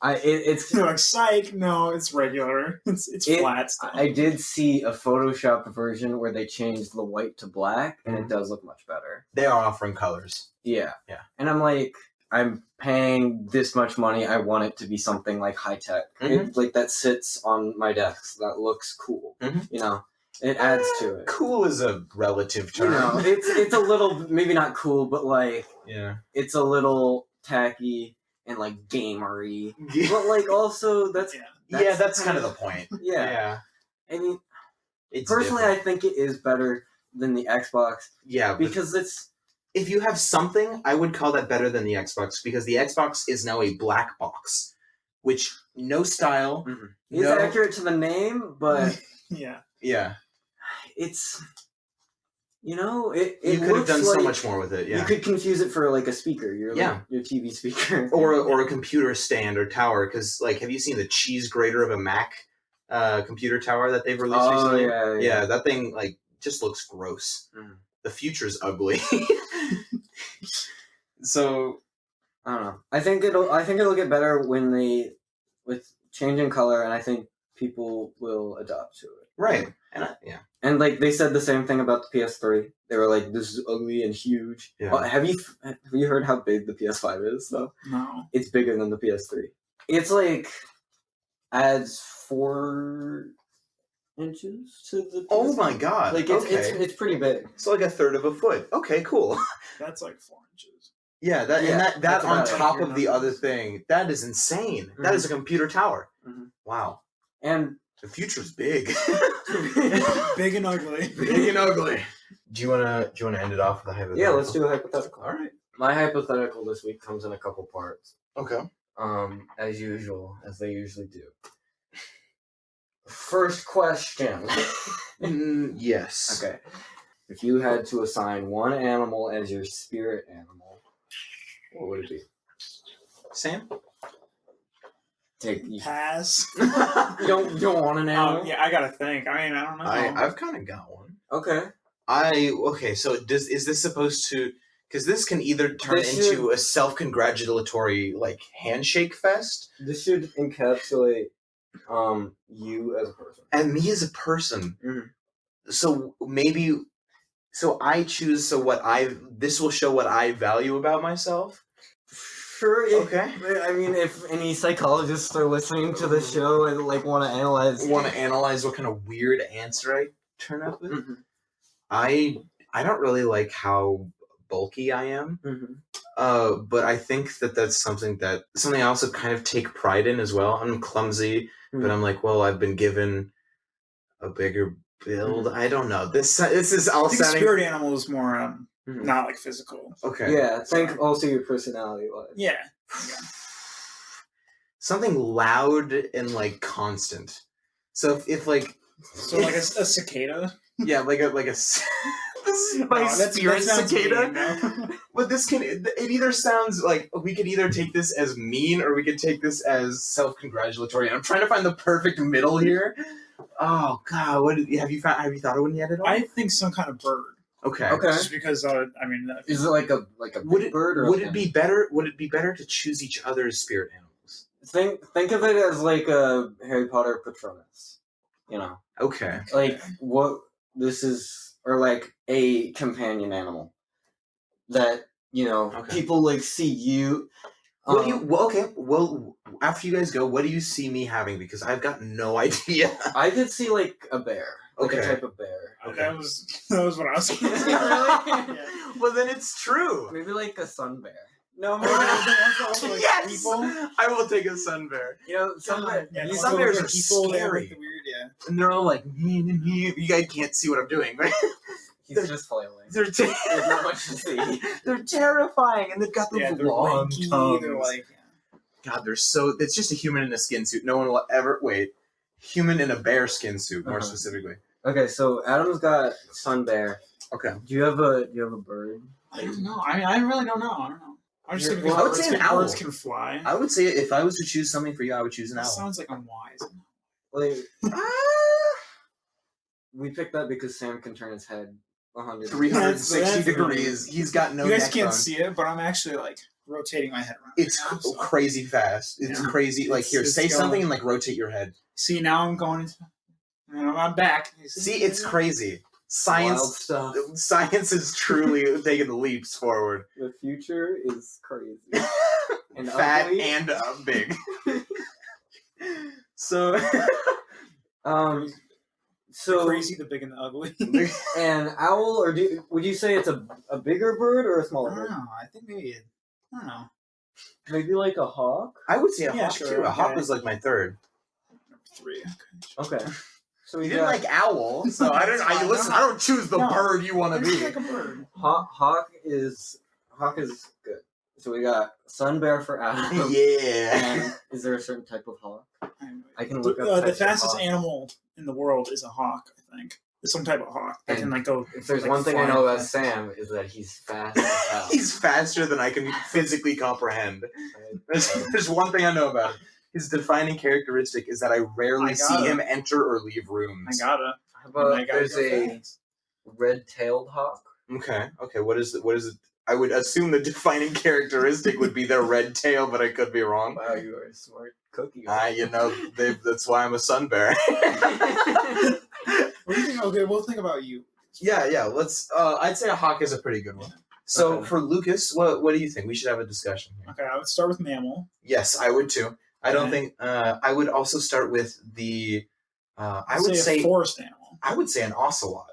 It's no, psych. No, it's regular. It's flat. I did see a photoshopped version where they changed the white to black, and it does look much better. They are offering colors. Yeah. And I'm like, I'm paying this much money. I want it to be something like high tech, like that sits on my desk. That looks cool. You know, it adds to it. Cool is a relative term. You know, it's a little, maybe not cool, but like, it's a little tacky and like gamery, but like also that's kind of the point. Yeah. I mean, personally, I think it is better than the Xbox. Yeah, because it's. If you have something, I would call that better than the Xbox, because the Xbox is now a black box, which no style. It's accurate to the name, but yeah, it's. You know, it you could have done so much more with it. Yeah, you could confuse it for like a speaker, your TV speaker, or a computer stand or tower. Because like, have you seen the cheese grater of a Mac computer tower that they've released recently? Yeah, that thing like just looks gross. The future's ugly. So I don't know. I think it'll get better with changing color, and I think people will adopt to it. Right. And like they said the same thing about the PS3. They were like, "This is ugly and huge." Yeah. Have you heard how big the PS5 is? Though no, it's bigger than the PS3. It's like adds 4 inches to the PS3. Oh my god! Like it's pretty big. It's like a third of a foot. Okay, cool. That's like 4 inches. Yeah, that on top of the other thing, that is insane. That is a computer tower. Wow. And the future's big. Big and ugly. Big and ugly. Do you wanna end it off with a hypothetical? Yeah, let's do a hypothetical. All right. My hypothetical this week comes in a couple parts. Okay. As usual, as they usually do. First question. Yes. Okay. If you had to assign one animal as your spirit animal, what would it be? Sam? Pass. You don't want an animal? Yeah, I gotta think. I mean, I don't know. I've kind of got one. Okay. So is this supposed to? Because this can either turn into a self-congratulatory like handshake fest. This should encapsulate you as a person and me as a person. So maybe. So I choose. This will show what I value about myself. Sure. Okay. I mean, if any psychologists are listening to the show and like want to analyze what kind of weird answer I turn up with, I don't really like how bulky I am. But I think that's something I also kind of take pride in as well. I'm clumsy, but I'm like, well, I've been given A bigger build? I don't know. This is all I think sounding... spirit animal is more Mhm. not like physical. Okay. Yeah, think also your personality wise. Yeah. Something loud and like constant. So if like So like a cicada. yeah, like a this is my spirit sounds cicada. mean, no? But it either sounds like we could either take this as mean or we could take this as self-congratulatory. And I'm trying to find the perfect middle here. Oh God, have you thought of one yet at all? I think some kind of bird. Okay. Just because Is it like a big bird or would it be better to choose each other's spirit animals? Think of it as like a Harry Potter Patronus. You know. Okay. Like what this is, or like a companion animal that people like see you. What do you? Well, okay. Well, after you guys go, what do you see me having? Because I've got no idea. I could see like a bear, like Okay. a type of bear. Okay. That was what I was going to say. Really? Yeah. Well, then it's true. Maybe like a sun bear. No, Maybe also, like, Yes, people. I will take a sun bear. sun bear. Yeah, These also, sun bears like, are people, they have, scary. like, the weird, yeah. And they're all like, you guys can't see what I'm doing, but He's just flailing. they're There's not much to see. they're terrifying, and they've got those Yeah, they're long lanky, tongues. they're like, God, they're so. It's just a human in a skin suit. No one will ever human in a bear skin suit, more specifically. Okay, so Adam's got sun bear. Okay. Do you have a bird? I don't know. I mean, I really don't know. I don't know. I'm just thinking Well, I would say an owl. birds can fly. I would say if I was to choose something for you, I would choose an That owl. sounds like I'm wise. Like, we picked that because Sam can turn his head 360 That's degrees. He's got no You guys neck can't bone. see it, but I'm actually like rotating my head around. It's right now, so. crazy fast. It's Yeah. crazy. Like, here, It's say going. something and, like, rotate your head. See, now I'm going into... I'm back. See, it's crazy. Wild Science stuff. is truly taking leaps forward. The future is crazy. And Fat ugly. and big. So... So Crazy, the big and the ugly. an owl, or would you say it's a bigger bird or a I smaller don't bird? know. I think maybe... I don't know. Maybe like a hawk. I would say a Yeah, hawk, sure, too. A hawk okay. was, like, my third. 3. Okay. So we You didn't got like owl, so I don't. That's fine. Listen, I don't choose the No. bird you want to It's be. like a bird. hawk is good. So we got sun bear for Adam. Yeah. And is there a certain type of hawk? I can The, look up the types of fastest hawk. animal in the world is a hawk, I think. It's some type of hawk that can like go. If there's like, one thing I fly know about fast. Sam is that he's fast as hell. He's faster than I can physically comprehend. There's one thing I know about him. His defining characteristic is that I rarely I see gotta. him enter or leave rooms. I gotta. How about I gotta there's go a fast. red-tailed hawk? Okay. What is it? I would assume the defining characteristic would be their red tail, but I could be wrong. Wow, you are a smart cookie. That's why I'm a sun bear. What do you think? Okay, we'll think about you. Yeah. Let's. I'd say a hawk is a pretty good one. So Okay. for Lucas, what do you think? We should have a discussion here. Okay, I would start with mammal. Yes, I would too. I don't Okay. think. I would also start with the. I would a say. forest animal. I would say an ocelot.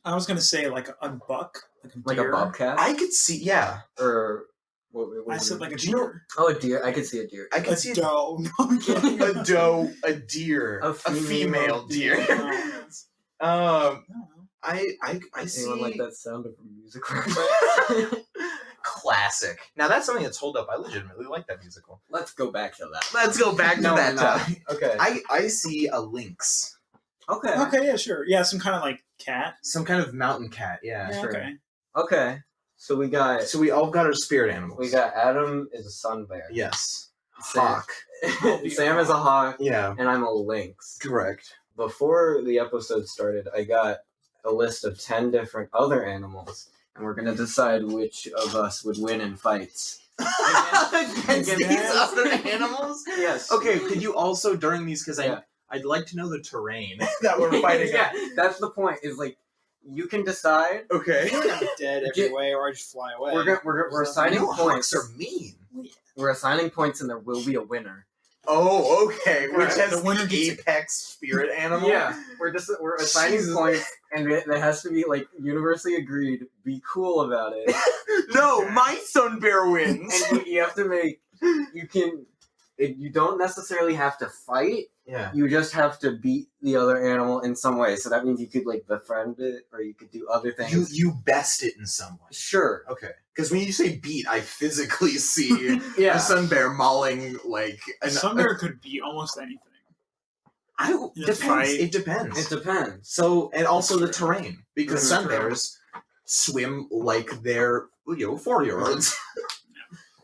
I was gonna say like a buck, Like deer. a bobcat? I could see. Yeah, or what I said like a Do you know- deer. oh, a deer. I could see a deer. I could A see doe. No, I'm kidding. a doe, a deer, A a female female deer. No, that's- um, I don't know. I see. Anyone like that sound of a music reference? Classic. Now that's something that's hold up. I legitimately like that musical. Let's go back to that. Let's go back to No, that no. time. Okay. I see a lynx, Okay. Okay, yeah, sure. Yeah, some kind of like cat. some kind of mountain cat. Yeah. Yeah, sure. okay. Okay. So we got So we all got our spirit animals. Adam is a sun bear. Yes. Sam- Hawk. Sam is a hawk, Yeah. and I'm a lynx. Correct. Before the episode started, I got a list of 10 different other animals, and we're gonna decide which of us would win in fights. Against Against these that? other animals? Yes. Okay, could you also, during these, because Yeah. I'd like to know the terrain that we're fighting yeah, on. that's the point. Is like you can decide. Okay. I'm dead every way, or I just fly away. We're assigning No, points. hawks are mean. We're assigning points, and there will be a winner. Oh, okay. Which Right. has The winner the gets- apex spirit animal? Yeah, we're assigning Jesus. points, and it has to be like universally agreed. Be cool about it, No, my sun bear wins. and you have to make. You can. you don't necessarily have to fight. Yeah. You just have to beat the other animal in some way. So that means you could like befriend it, or you could do other things. You best it in some way. Sure. Okay. Because when you say beat, I physically see Yeah. a sun bear mauling like A sun bear could be almost anything. Depends. It depends. It depends. So, and also the That's true. terrain, because Mhm. sun bears swim like they're 4-year-olds.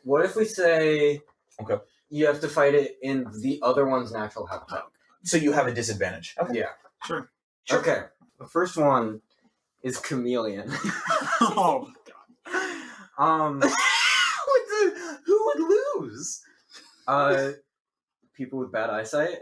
What if we say Okay. you have to fight it in the other one's natural habitat? So you have a disadvantage. Okay. Yeah. Sure. Okay. The first one is chameleon. Oh god. Who would lose? People with bad eyesight.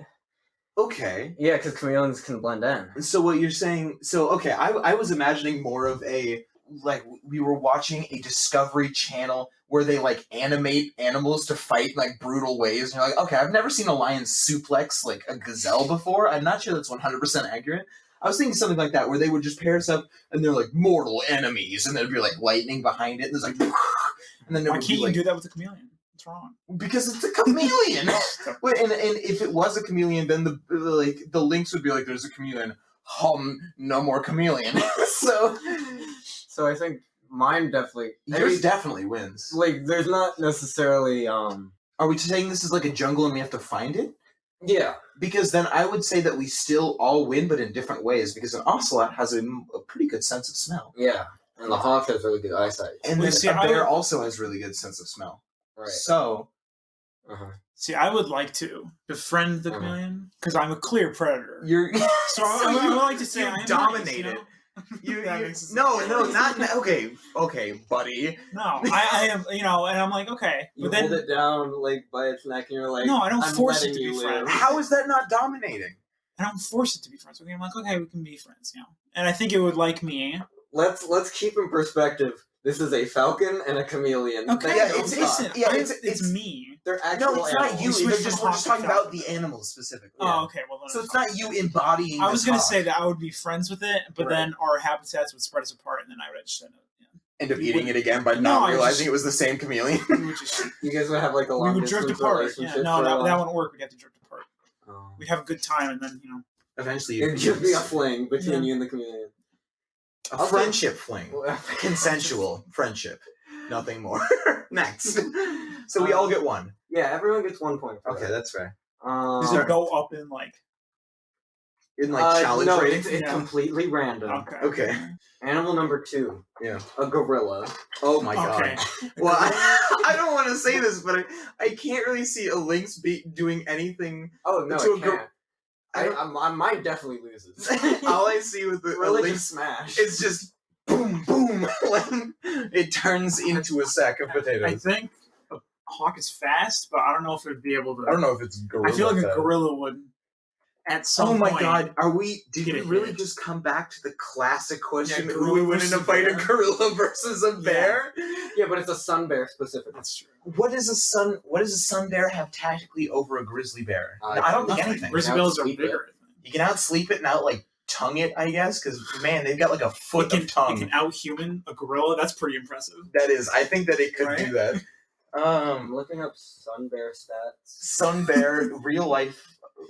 Okay. Yeah, because chameleons can blend in. So what you're saying? So okay, I was imagining more of a like we were watching a Discovery Channel where they like animate animals to fight in like brutal ways. And you're like, okay, I've never seen a lion suplex like a gazelle before. I'm not sure that's 100% accurate. I was thinking something like that where they would just pair us up and they're like mortal enemies, and there'd be like lightning behind it, and there's like, and then there Why would can't be like, you do that with a chameleon? What's wrong? because it's a chameleon. Wait, and if it was a chameleon, then the links would be like, there's a chameleon. No more chameleon. So I think mine definitely. Yours definitely wins. Like, there's not necessarily. Are we saying this is like a jungle and we have to find it? Yeah. Because then I would say that we still all win, but in different ways. Because an ocelot has a pretty good sense of smell, Yeah. And the hawk has really good eyesight. and Well, then see, a I bear would- also has really good sense of smell. Right. So Uh-huh. See, I would like to befriend the chameleon because I'm a clear predator. you're So I would like to say you I am dominated. Nice, you, That you makes sense. no, not okay, buddy. No, I am, and I'm like, okay, You but then hold it down like by its neck, and you're like, No, I don't I'm force it letting to be you friends. live. How is that not dominating? I don't force it to be friends. Okay, I'm like, okay, we can be friends, And I think it would like me. Let's keep in perspective. This is a falcon and a chameleon. Okay, They yeah, don't it's- talk. it's me. They're actual No, it's not animals. you. We switched We're from just hawk talking to about falcon. the animals specifically. Oh, okay. Well, then So it's not you embodying. I was going to say that I would be friends with it, but Right. then our habitats would spread us apart, and then I would just end up You eating would- it again by No, not I realizing just- it was the same chameleon. we would just You guys would have like a we long would drift distance apart. relationship. Yeah, no, for a that while. wouldn't work. We'd have to drift apart. Oh. We'd have a good time, and then Eventually, It'd just be a fling between Yeah. you and the chameleon. a friendship fling, Well, consensual friendship, nothing more. Next, so we all get one. Yeah, everyone gets 1 point. For Okay, that. that's fair. does it go up in like? In like challenge no, rating. it's Yeah. completely random. Okay. Okay. Animal number 2. Yeah. A gorilla. Oh my god. Okay. Well, I don't want to say this, but I can't really see a lynx doing anything. Oh no, To it a gor- can't. Mine definitely loses. All I see with the Gorilla lynx just smash. is just boom, boom. It turns into a sack of I potatoes. think a hawk is fast, but I don't know if it'd be able to. I don't know if it's gorilla. I feel like a fast. gorilla would. At some Oh my point, god, did get we a really hit. just come back to the classic question, Yeah, who gorilla would win in a versus fight, a bear? gorilla versus a bear? Yeah, but it's a sun bear specifically. That's true. What does a sun bear have tactically over a grizzly bear? I I don't think Nothing. anything. Grizzly Now bears are sleep bigger. You can outsleep it and out like tongue it, I guess, because man, they've got like a foot of It tongue. can out-human a gorilla. That's pretty impressive. That is, I think that it could Right? do that. I'm looking up sun bear stats. Sun bear, real life,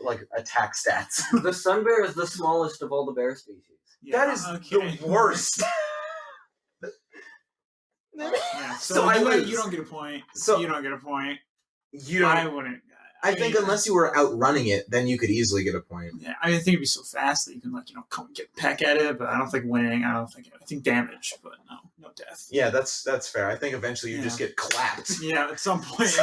like attack stats. The sun bear is the smallest of all the bear species. Yeah, That is okay. the worst. Yeah, So so, I you, lose. you don't get a point. So- you don't get a point. You I don't. wouldn't. I think mean, unless you were outrunning it, then you could easily get a point. Yeah, I think it'd be so fast that you can come and get peck at it, but I don't think winning. I think damage, but no death. Yeah, that's fair. I think eventually you Yeah. just get clapped. Yeah, at some point.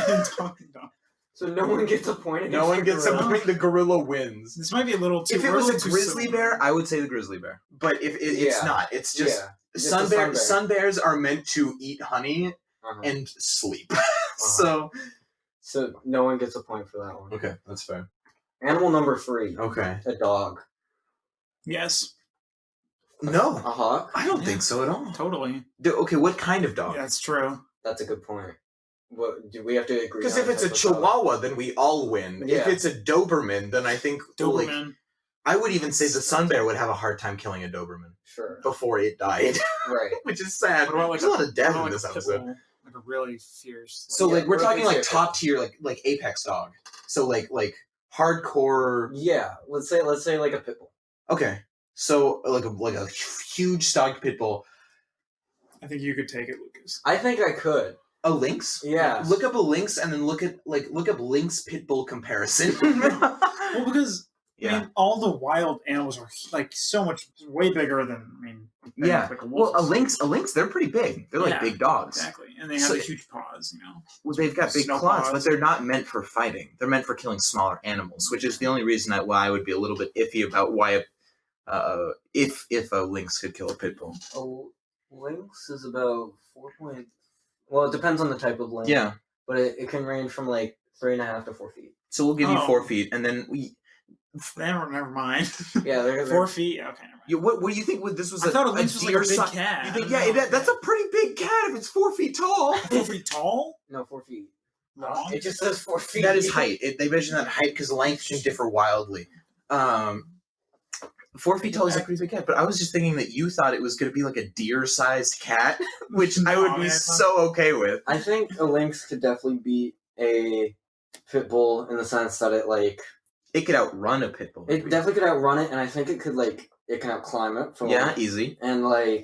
No. So no one gets a point. No one gets a gorilla. point. The gorilla wins. This might be a little too. If it we're was little a too grizzly similar. bear, I would say the grizzly bear. But if it's Yeah. not, it's just Yeah. It's a sun bear. sun bears are meant to eat honey Uh-huh. and sleep. So So no one gets a point for that one. okay, that's fair. Animal number 3. Okay, A dog. Yes, no, A hawk. I don't Yeah. think so at all. totally. Okay, what kind of dog? Yeah, that's true. That's a good point. What do we have to agree? Because on if it's a type of dog? Chihuahua, then we all win. If Yeah. it's a Doberman, then I think like, Doberman. I would even say the sun bear would have a hard time killing a Doberman Sure. before it died, Right. which is sad. What about There's a lot of death what in about this a pit episode. bull? like a really fierce. So Yeah, like we're what if talking it's like a- top tier, like apex dog. So like hardcore. Yeah, let's say like a pit bull. Okay, so like a huge stocked pit bull. I think you could take it, Lucas. I think I could. A lynx? Yeah. Look up a lynx and then look up lynx pit bull comparison. Well, because I yeah. mean, all the wild animals are like so much way bigger than than, Yeah. like a Well, wolf. a lynx, they're pretty big. They're like Yeah, big dogs. Exactly, and they have So- the huge paws. Well, they've got big Snow claws, paws. but they're not meant for fighting. They're meant for killing smaller animals, which is the only reason why I would be a little bit iffy about why if a lynx could kill a pit bull. A lynx is about 4 point. Well, it depends on the type of lynx. Yeah. But it can range from like 3.5 to 4 feet. So we'll give you Oh. 4 feet, and then Never mind. Yeah, they're 4 feet. Okay, never mind. what do you think? This was I thought a lynx was like a deer big si- cat. You think, I don't know. that's a pretty big cat if it's 4 feet tall. 4 feet tall. No, 4 feet. Long. It just says 4 feet. That is height. They measure that height because length can differ wildly. 4 feet tall is a pretty big cat, but I was just thinking that you thought it was going to be like a deer-sized cat, which I would No, be man. so okay with. I think a lynx could definitely beat a pit bull in the sense that It could outrun a pit bull. it definitely could outrun it, and I think it could it can outclimb it. For Yeah, easy. And Well,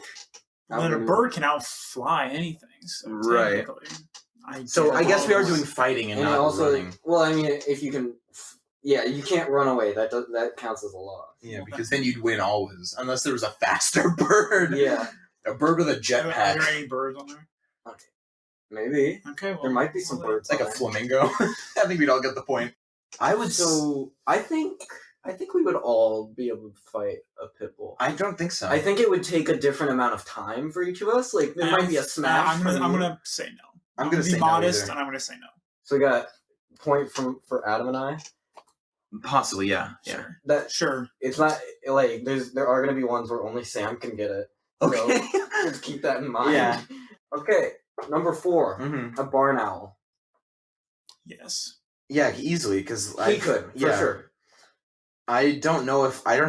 then a bird can outfly anything. So Right. technically, So I guess we are well, doing fighting and And not also, running. well, I mean, if you can, yeah, you can't run away. That counts as a loss. Yeah, because then you'd win always, unless there was a faster bird. Yeah, A bird with a Are there jetpack, any birds on there? maybe Okay, well, there might be some birds. like a on there. flamingo. I think we'd all get the point. I would. So I think we would all be able to fight a pit bull. I don't think so. I think it would take a different amount of time for each of us. Like there might be a smash. I'm from you. gonna say no. I'm gonna be say no modest, either. and I'm gonna say no. So we got point for Adam and I. Possibly, yeah. Sure. That Sure. it's not like there are gonna be ones where only Sam can get it. Okay. So just keep that in mind. Yeah. Okay. Number 4, hmm a barn owl. Yes. Yeah, easily because He could for sure. I don't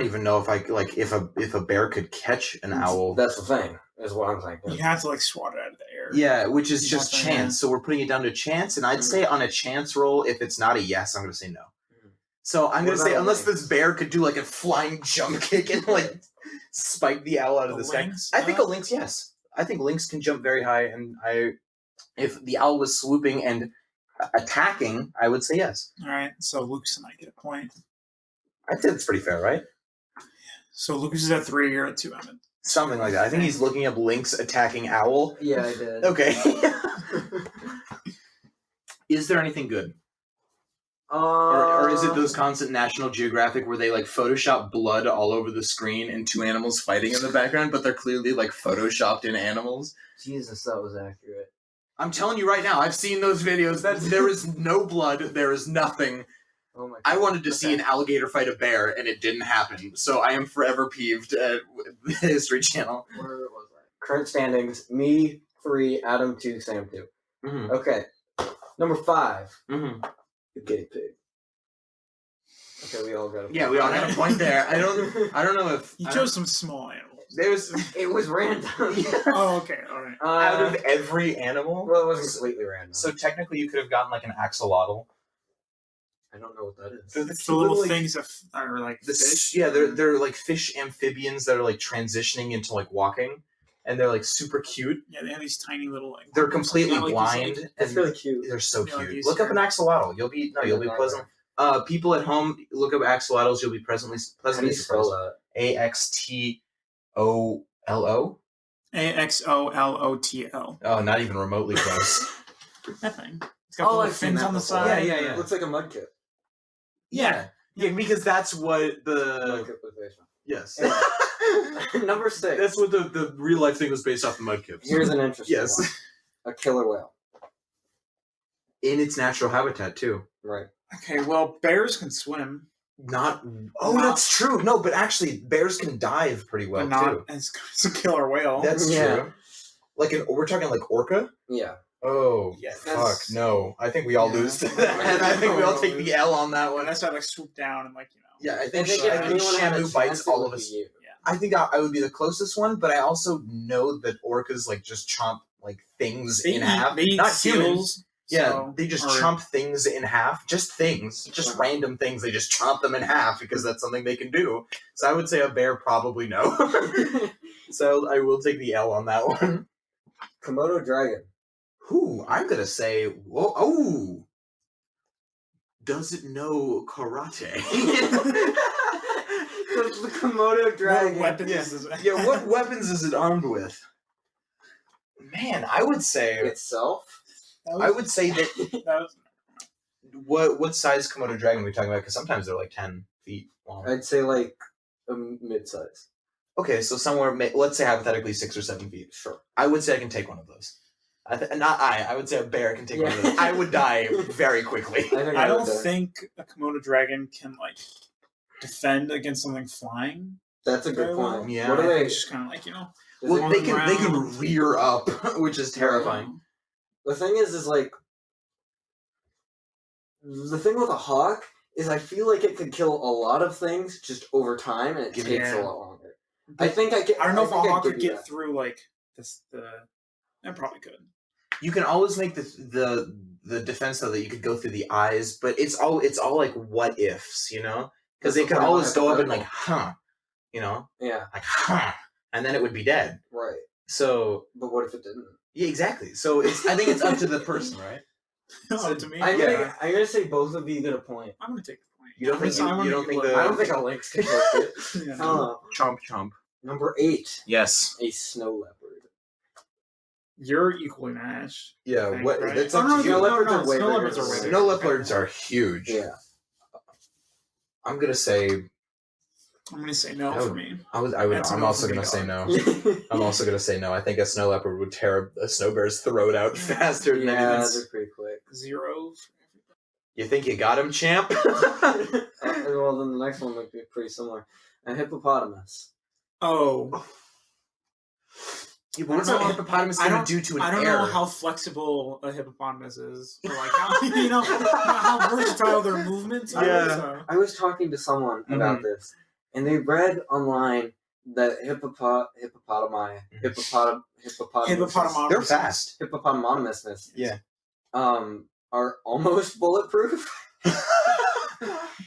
even know if I like if a bear could catch an owl. That's the thing. Is what I'm thinking. You have to swat it out of the air. Yeah, which is You just have to, chance. So we're putting it down to chance, and I'd say on a chance roll, if it's not a yes, I'm going to say no. So I'm What going to say about a unless lynx? this bear could do a flying jump kick and spike the owl out of The the sky. lynx, I think a lynx, yes. I think lynx can jump very high, and if the owl was swooping and attacking, I would say yes. All right. So Lucas and I get a point. I'd say that's pretty fair, right? So Lucas is at 3. You're at 2. Emmett. Something like that. I think he's looking up lynx attacking owl. Yeah, I did. Okay. Is there anything good? Or is it those constant National Geographic where they Photoshop blood all over the screen and two animals fighting in the background, but they're clearly Photoshopped in animals? Jesus, that was accurate. I'm telling you right now, I've seen those videos. There is no blood. There is nothing. Oh my God. I wanted to see an alligator fight a bear, and it didn't happen. So I am forever peeved at the History Channel. Where was I? Current standings: me 3, Adam 2, Sam 2. Mm-hmm. Okay, number 5, Mm-hmm. the guinea pig. Okay, we all got a point. Yeah, we all got a point there. I don't know if You chose some small animals. It was random. Oh, okay. All right. out of every animal. Well, it wasn't completely random. So technically, you could have gotten an axolotl. I don't know what that is. They're It's the little things that are fish. Yeah, they're fish amphibians that are transitioning into walking, and they're super cute. Yeah, they have these tiny little. They're completely not these, blind. It's and really cute. They're so Yeah, like cute. these Look up an are- axolotl. You'll be pleasant. People at home, look up axolotls. You'll be How do pleasantly you spell surprised. that? AXTOLO. AXOLOTL. Oh, not even remotely close. That thing. It's got little I've seen fins that on the before. side. Yeah, yeah. It looks like a mudkip. Yeah. Yeah, because that's what the Mudkip was based on. yes. Number 6. That's what the real life thing was based off of mudkips. Here's an interesting Yes. one. A killer whale. In its natural habitat too. Right. Okay, well, bears can swim, Not. Not- That's true. No, but actually, bears can dive pretty well but not too. as good as a killer whale. That's Yeah. true. We're talking orca. Yeah. Oh, Yeah, fuck that's- no! I think we all Yeah. lose to that. And I think we all take the L on that one. Unless I swoop down and Yeah, I I think, think if anyone had a Shamu bites chance, it all would of be us. you. I think I would be the closest one, but I also know that orcas just chomp like things They in eat, half. they eat Not seals. humans. Yeah, so- they just or- chomp things in half. Just things. Just random things. They just chomp them in half because that's something they can do. So I would say a bear probably no. So I will take the L on that one. Komodo dragon. Who? I'm going to say, whoa, oh, does it know karate? The Komodo dragon. What weapons Yeah. is it? Yeah, what weapons is it armed with? Man, I would say Itself? I would say that That was, what size Komodo dragon are we talking about? Because sometimes they're like 10 feet long. I'd say like a mid-size. Okay, so somewhere, let's say hypothetically 6 or 7 feet. Sure. I would say I can take one of those. I would say a bear can take one of Yeah. those. I would die very quickly. I don't think a Komodo dragon can like defend against something flying. That's a good point. Yeah. What I are think they? it's just kind of like Well, they can around. rear up, which is terrifying. The thing is like the thing with a hawk is I feel like it could kill a lot of things just over time, and it takes a Yeah. lot longer. I think I can. I don't know if a think hawk give could you get that. through like this. It probably could. You can always make the defense though that you could go through the eyes, but it's all like what ifs, you know? Because they That's could the always point, go up and like, huh, you know, Yeah, like huh, and then it would be dead. right. So But what if it didn't? yeah, exactly. So I think it's up to the person, right? So to me, I'm yeah. gonna say both of you get a point. I'm gonna take the point. You don't think I wanna you don't give think a- the I don't think a lynx can take it. Yeah, I no. don't know. chomp chomp? Number 8, Yes. a snow leopard. You're equally matched. Yeah. I think, What? right? That's Oh, up no, to you. Snow leopards are way snow bigger leopards than are way lynx. bigger. Snow leopards are huge. Yeah. I'm gonna say I'm gonna say no Oh. for me. That's a I'm no also for me, gonna say dog. no. I'm also gonna say no. I think a snow leopard would tear a snow bear's throat out faster than Yeah, anything. they're pretty quick. 0. You think you got him, champ? Well, then the next one would be pretty similar. A hippopotamus. Oh, Yeah, but what's I a don't know- hippopotamus I gonna don't- do to an I don't air? know how flexible a hippopotamus is, or like how how versatile their movements are. Yeah. So. I was talking to someone about Mhm. this, and they read online that hippopotamus They're fast. hippopotamuses Yeah. are almost bulletproof.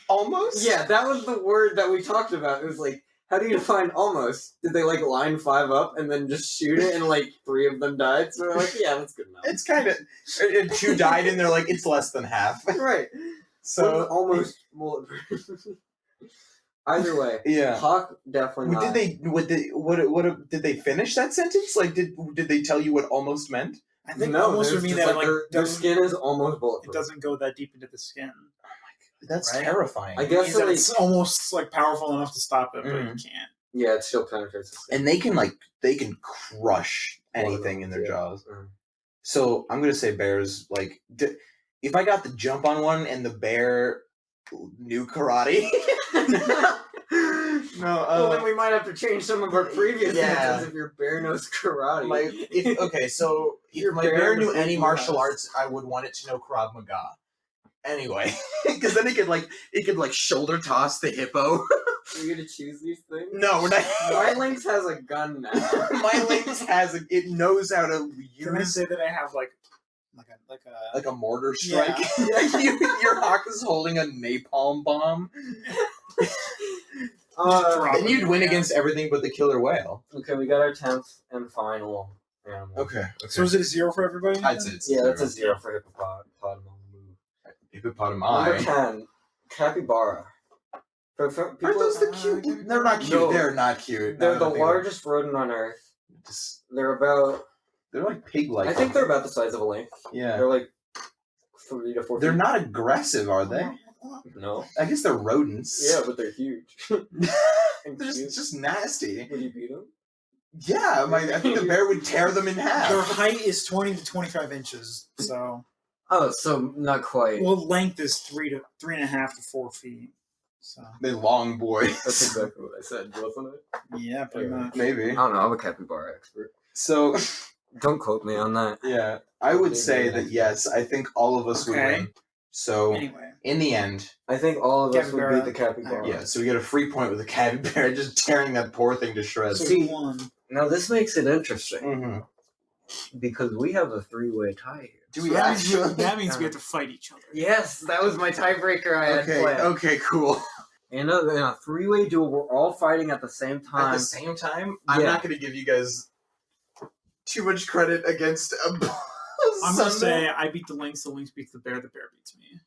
Almost. Yeah, that was the word that we talked about. It was like, how do you define almost? Did they like line 5 up and then just shoot it and like 3 of them died? So we're like, yeah, that's good enough. It's kind of 2 died and they're like it's less than half. Right. So So almost bulletproof. Either way, yeah. hawk definitely not. Did they finish that sentence? Like did they tell you what almost meant? I think no, almost there's would mean just, that like, like their doesn't- skin is almost it bulletproof. doesn't go that deep into the skin. That's Right? terrifying. I It guess means so. that Like, it's almost like powerful enough to stop it, but you Mhm. can't. yeah, it still penetrates the skin. And they can crush anything in their Yeah. jaws. Mhm. So I'm gonna say bears. Like, if I got the jump on one and the bear knew karate, Well, then we might have to change some of our previous Yeah. answers if your bear knows karate. so if Your my bear bear knew would any be martial less. arts, I would want it to know Krav Maga. Anyway, because then it could shoulder toss the hippo. Are you gonna choose these things? No, we're not. My lynx has a gun now. My lynx it knows how to Can I use say that I have like a like a mortar strike. Yeah. Your hawk is holding a napalm bomb. drop Then it you'd in win your against everything but the killer whale. Okay, we got our 10th and final animal. Okay. So is it a 0 for everybody? I'd say it's Yeah, that's a 0 for hippopotamus. Number hippopotami. 10, capybara. For people, Aren't those the cute? They're not cute. No. They're not cute. they're I the don't think largest rodent on Earth. Just, They're about, they're like pig-like. I think they're about the size of a lynx. Yeah. They're like 3 to 4 They're feet. not aggressive, are they? No. I guess they're rodents. Yeah, but they're huge. And They're cute. just nasty. Would you beat them? Yeah, I think the bear would tear them in half. Their height is 20 to 25 inches. So Oh, so not quite. well, length is 3.5 to 4 feet. So They long boys. That's exactly what I said, wasn't it? yeah, pretty Yeah. much. Maybe. I don't know. I'm a capybara expert. So, Don't quote me on that. yeah, I would say that yes, I think all of us would Okay. win. So, Anyway, in the end, I think all of us would Capybara. beat the capybara. yeah, so we get a free point with the capybara just tearing that poor thing to shreds. so See- who won? Now this makes it interesting. Mm-hmm. because we have a 3-way tie here. Do So we actually? that means we have to fight each other. Yes, that was my tiebreaker I had planned. Okay, cool. In a 3-way duel, we're all fighting at the same time. At the same time, I'm not going to give you guys too much credit against a I'm going to say I beat the Lynx beats the bear beats me.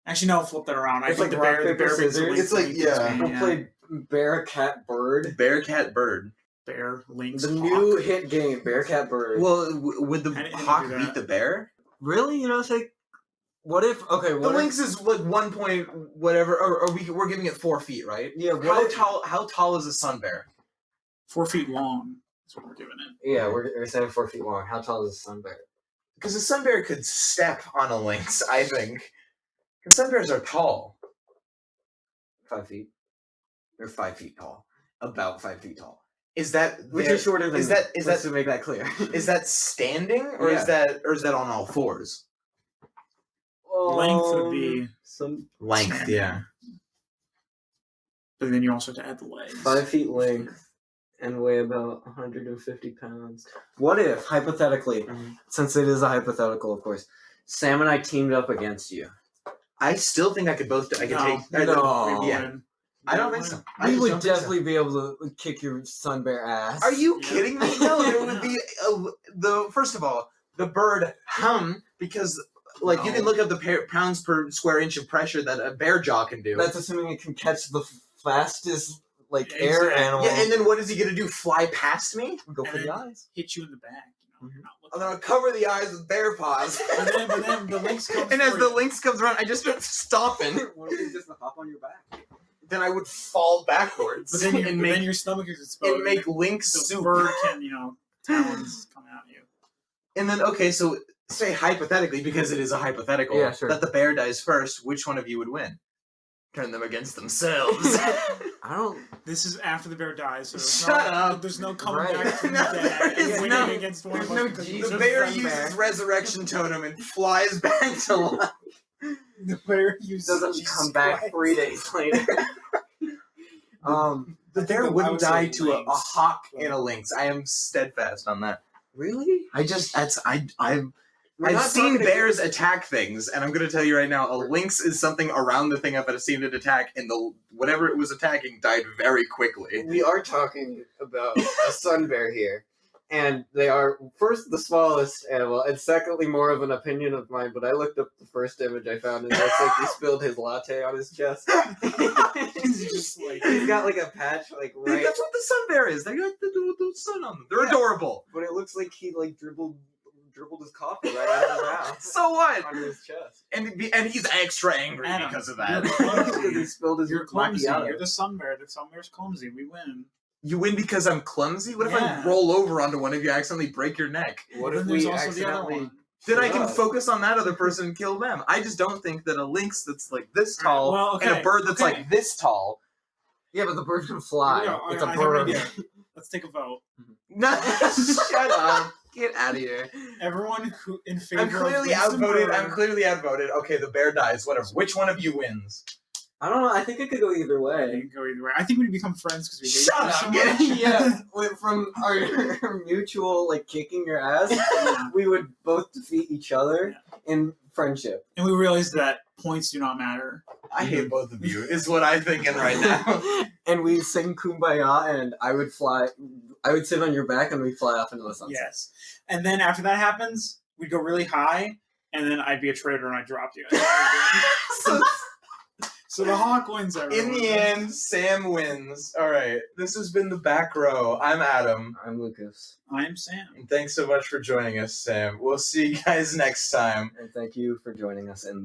Actually, no, flip that around. I It's beat like the rock, bear paper, beats the scissors. Lynx. It's like, Lynx beats yeah. me, We'll play Bear, Cat, Bird. Bear, cat, bird. Bear, Lynx, The Hawk. new hit game, Bear, Cat, Bird. Well, would the I didn't hawk do that. beat the bear? Really? You know, say, what if? Okay, The what if? lynx is like 1 point whatever, or we're giving it 4 feet, right? Yeah. What if? How tall is a sun bear? 4 feet long is what we're giving it. Yeah, we're saying 4 feet long. How tall is a sun bear? Because a sun bear could step on a lynx, I think. Because sun bears are tall. 5 feet. They're 5 feet tall. About 5 feet tall. Is that Which is shorter than? Is that to make that clear? is that standing or is that on all fours? Length would be some Length, standing. yeah. But then you also have to add the legs. 5 feet length and weigh about 150 pounds. What if, hypothetically, since it is a hypothetical, of course, Sam and I teamed up against you? I still think I could take. No. Yeah. I don't think so. I We just would don't think so. definitely be able to kick your sun bear ass. Are you Yeah. kidding me? No, there would be first of all, the bird because you can look up the pounds per square inch of pressure that a bear jaw can do. That's assuming it can catch the fastest Yeah, air exactly. animal. Yeah, and then what is he gonna do? Fly past me? Go for And the then- eyes. Hit you in the back. You know, you're not I'm looking. gonna cover the eyes with bear paws. But then the lynx comes And as for the you. lynx comes around, I just start stomping. What if we just hop on your back? Then I would fall backwards But then, and make your stomach is exposed. and make lynx the soup. bird can, talons come out at you. And then okay, so say hypothetically, because it is a hypothetical, Yeah, sure. that the bear dies first. Which one of you would win? Turn them against themselves. I don't. This is after the bear dies. So Shut up. There's no coming Right. back from the No, dead there is and winning no- against one of there's us. no because Jesus. The the bear sun uses bear. resurrection totem and flies back to life. The bear uses Doesn't Jesus come back Christ. 3 days later. The bear I wouldn't would say die to a lynx. hawk and a lynx. I am steadfast on that. Really? I've seen bears attack things, and I'm going to tell you right now, a lynx is something around the thing I've seen it attack, and whatever it was attacking died very quickly. We are talking about a sun bear here, and they are first the smallest animal, and secondly more of an opinion of mine. But I looked up the first image I found, and it looks like he spilled his latte on his chest. He's just like He's got like a patch, like Dude, right, that's what the sun bear is. They got the sun on them. They're Yeah. adorable. but it looks like he like dribbled his coffee right out of his mouth So what? onto his chest. And he's extra angry Adam, because of you're that. Because he clumsy. spilled his You're clumsy. macchiato. You're the sun bear. The sun bear's clumsy. We win. You win because I'm clumsy? What if I Yeah. roll over onto one of you and accidentally break your neck? What Then if there's we also the other accidentally? one. Then I can Us. focus on that other person and kill them. I just don't think that a lynx that's like this All right, tall well, okay, and a bird that's okay. like this tall. Yeah, but the bird can fly. Here we go. It's a I have an bird. idea. Let's take a vote. No, shut up. Get out of here. Everyone who in favor I'm clearly of lynx and outvoted. bird- I'm clearly outvoted. Okay, the bear dies. Whatever. Which one of you wins? I don't know. I think it could go either You way. can go either way. I think we become friends because we hate Shut each up, other get so much. Yeah, went from our mutual like kicking your ass, we would both defeat each other in friendship. And we realized that points do not matter. I hate both of you. Is what I'm thinking right now. And we sing Kumbaya, and I would sit on your back, and we'd fly off into the sunset. Yes. And then after that happens, we'd go really high, and then I'd be a traitor and I'd drop you. So So the hawk wins everyone. in the end, Sam wins. All right. This has been the back row. I'm Adam. I'm Lucas, I'm Sam. And thanks so much for joining us, Sam. We'll see you guys next time. and thank you for joining us in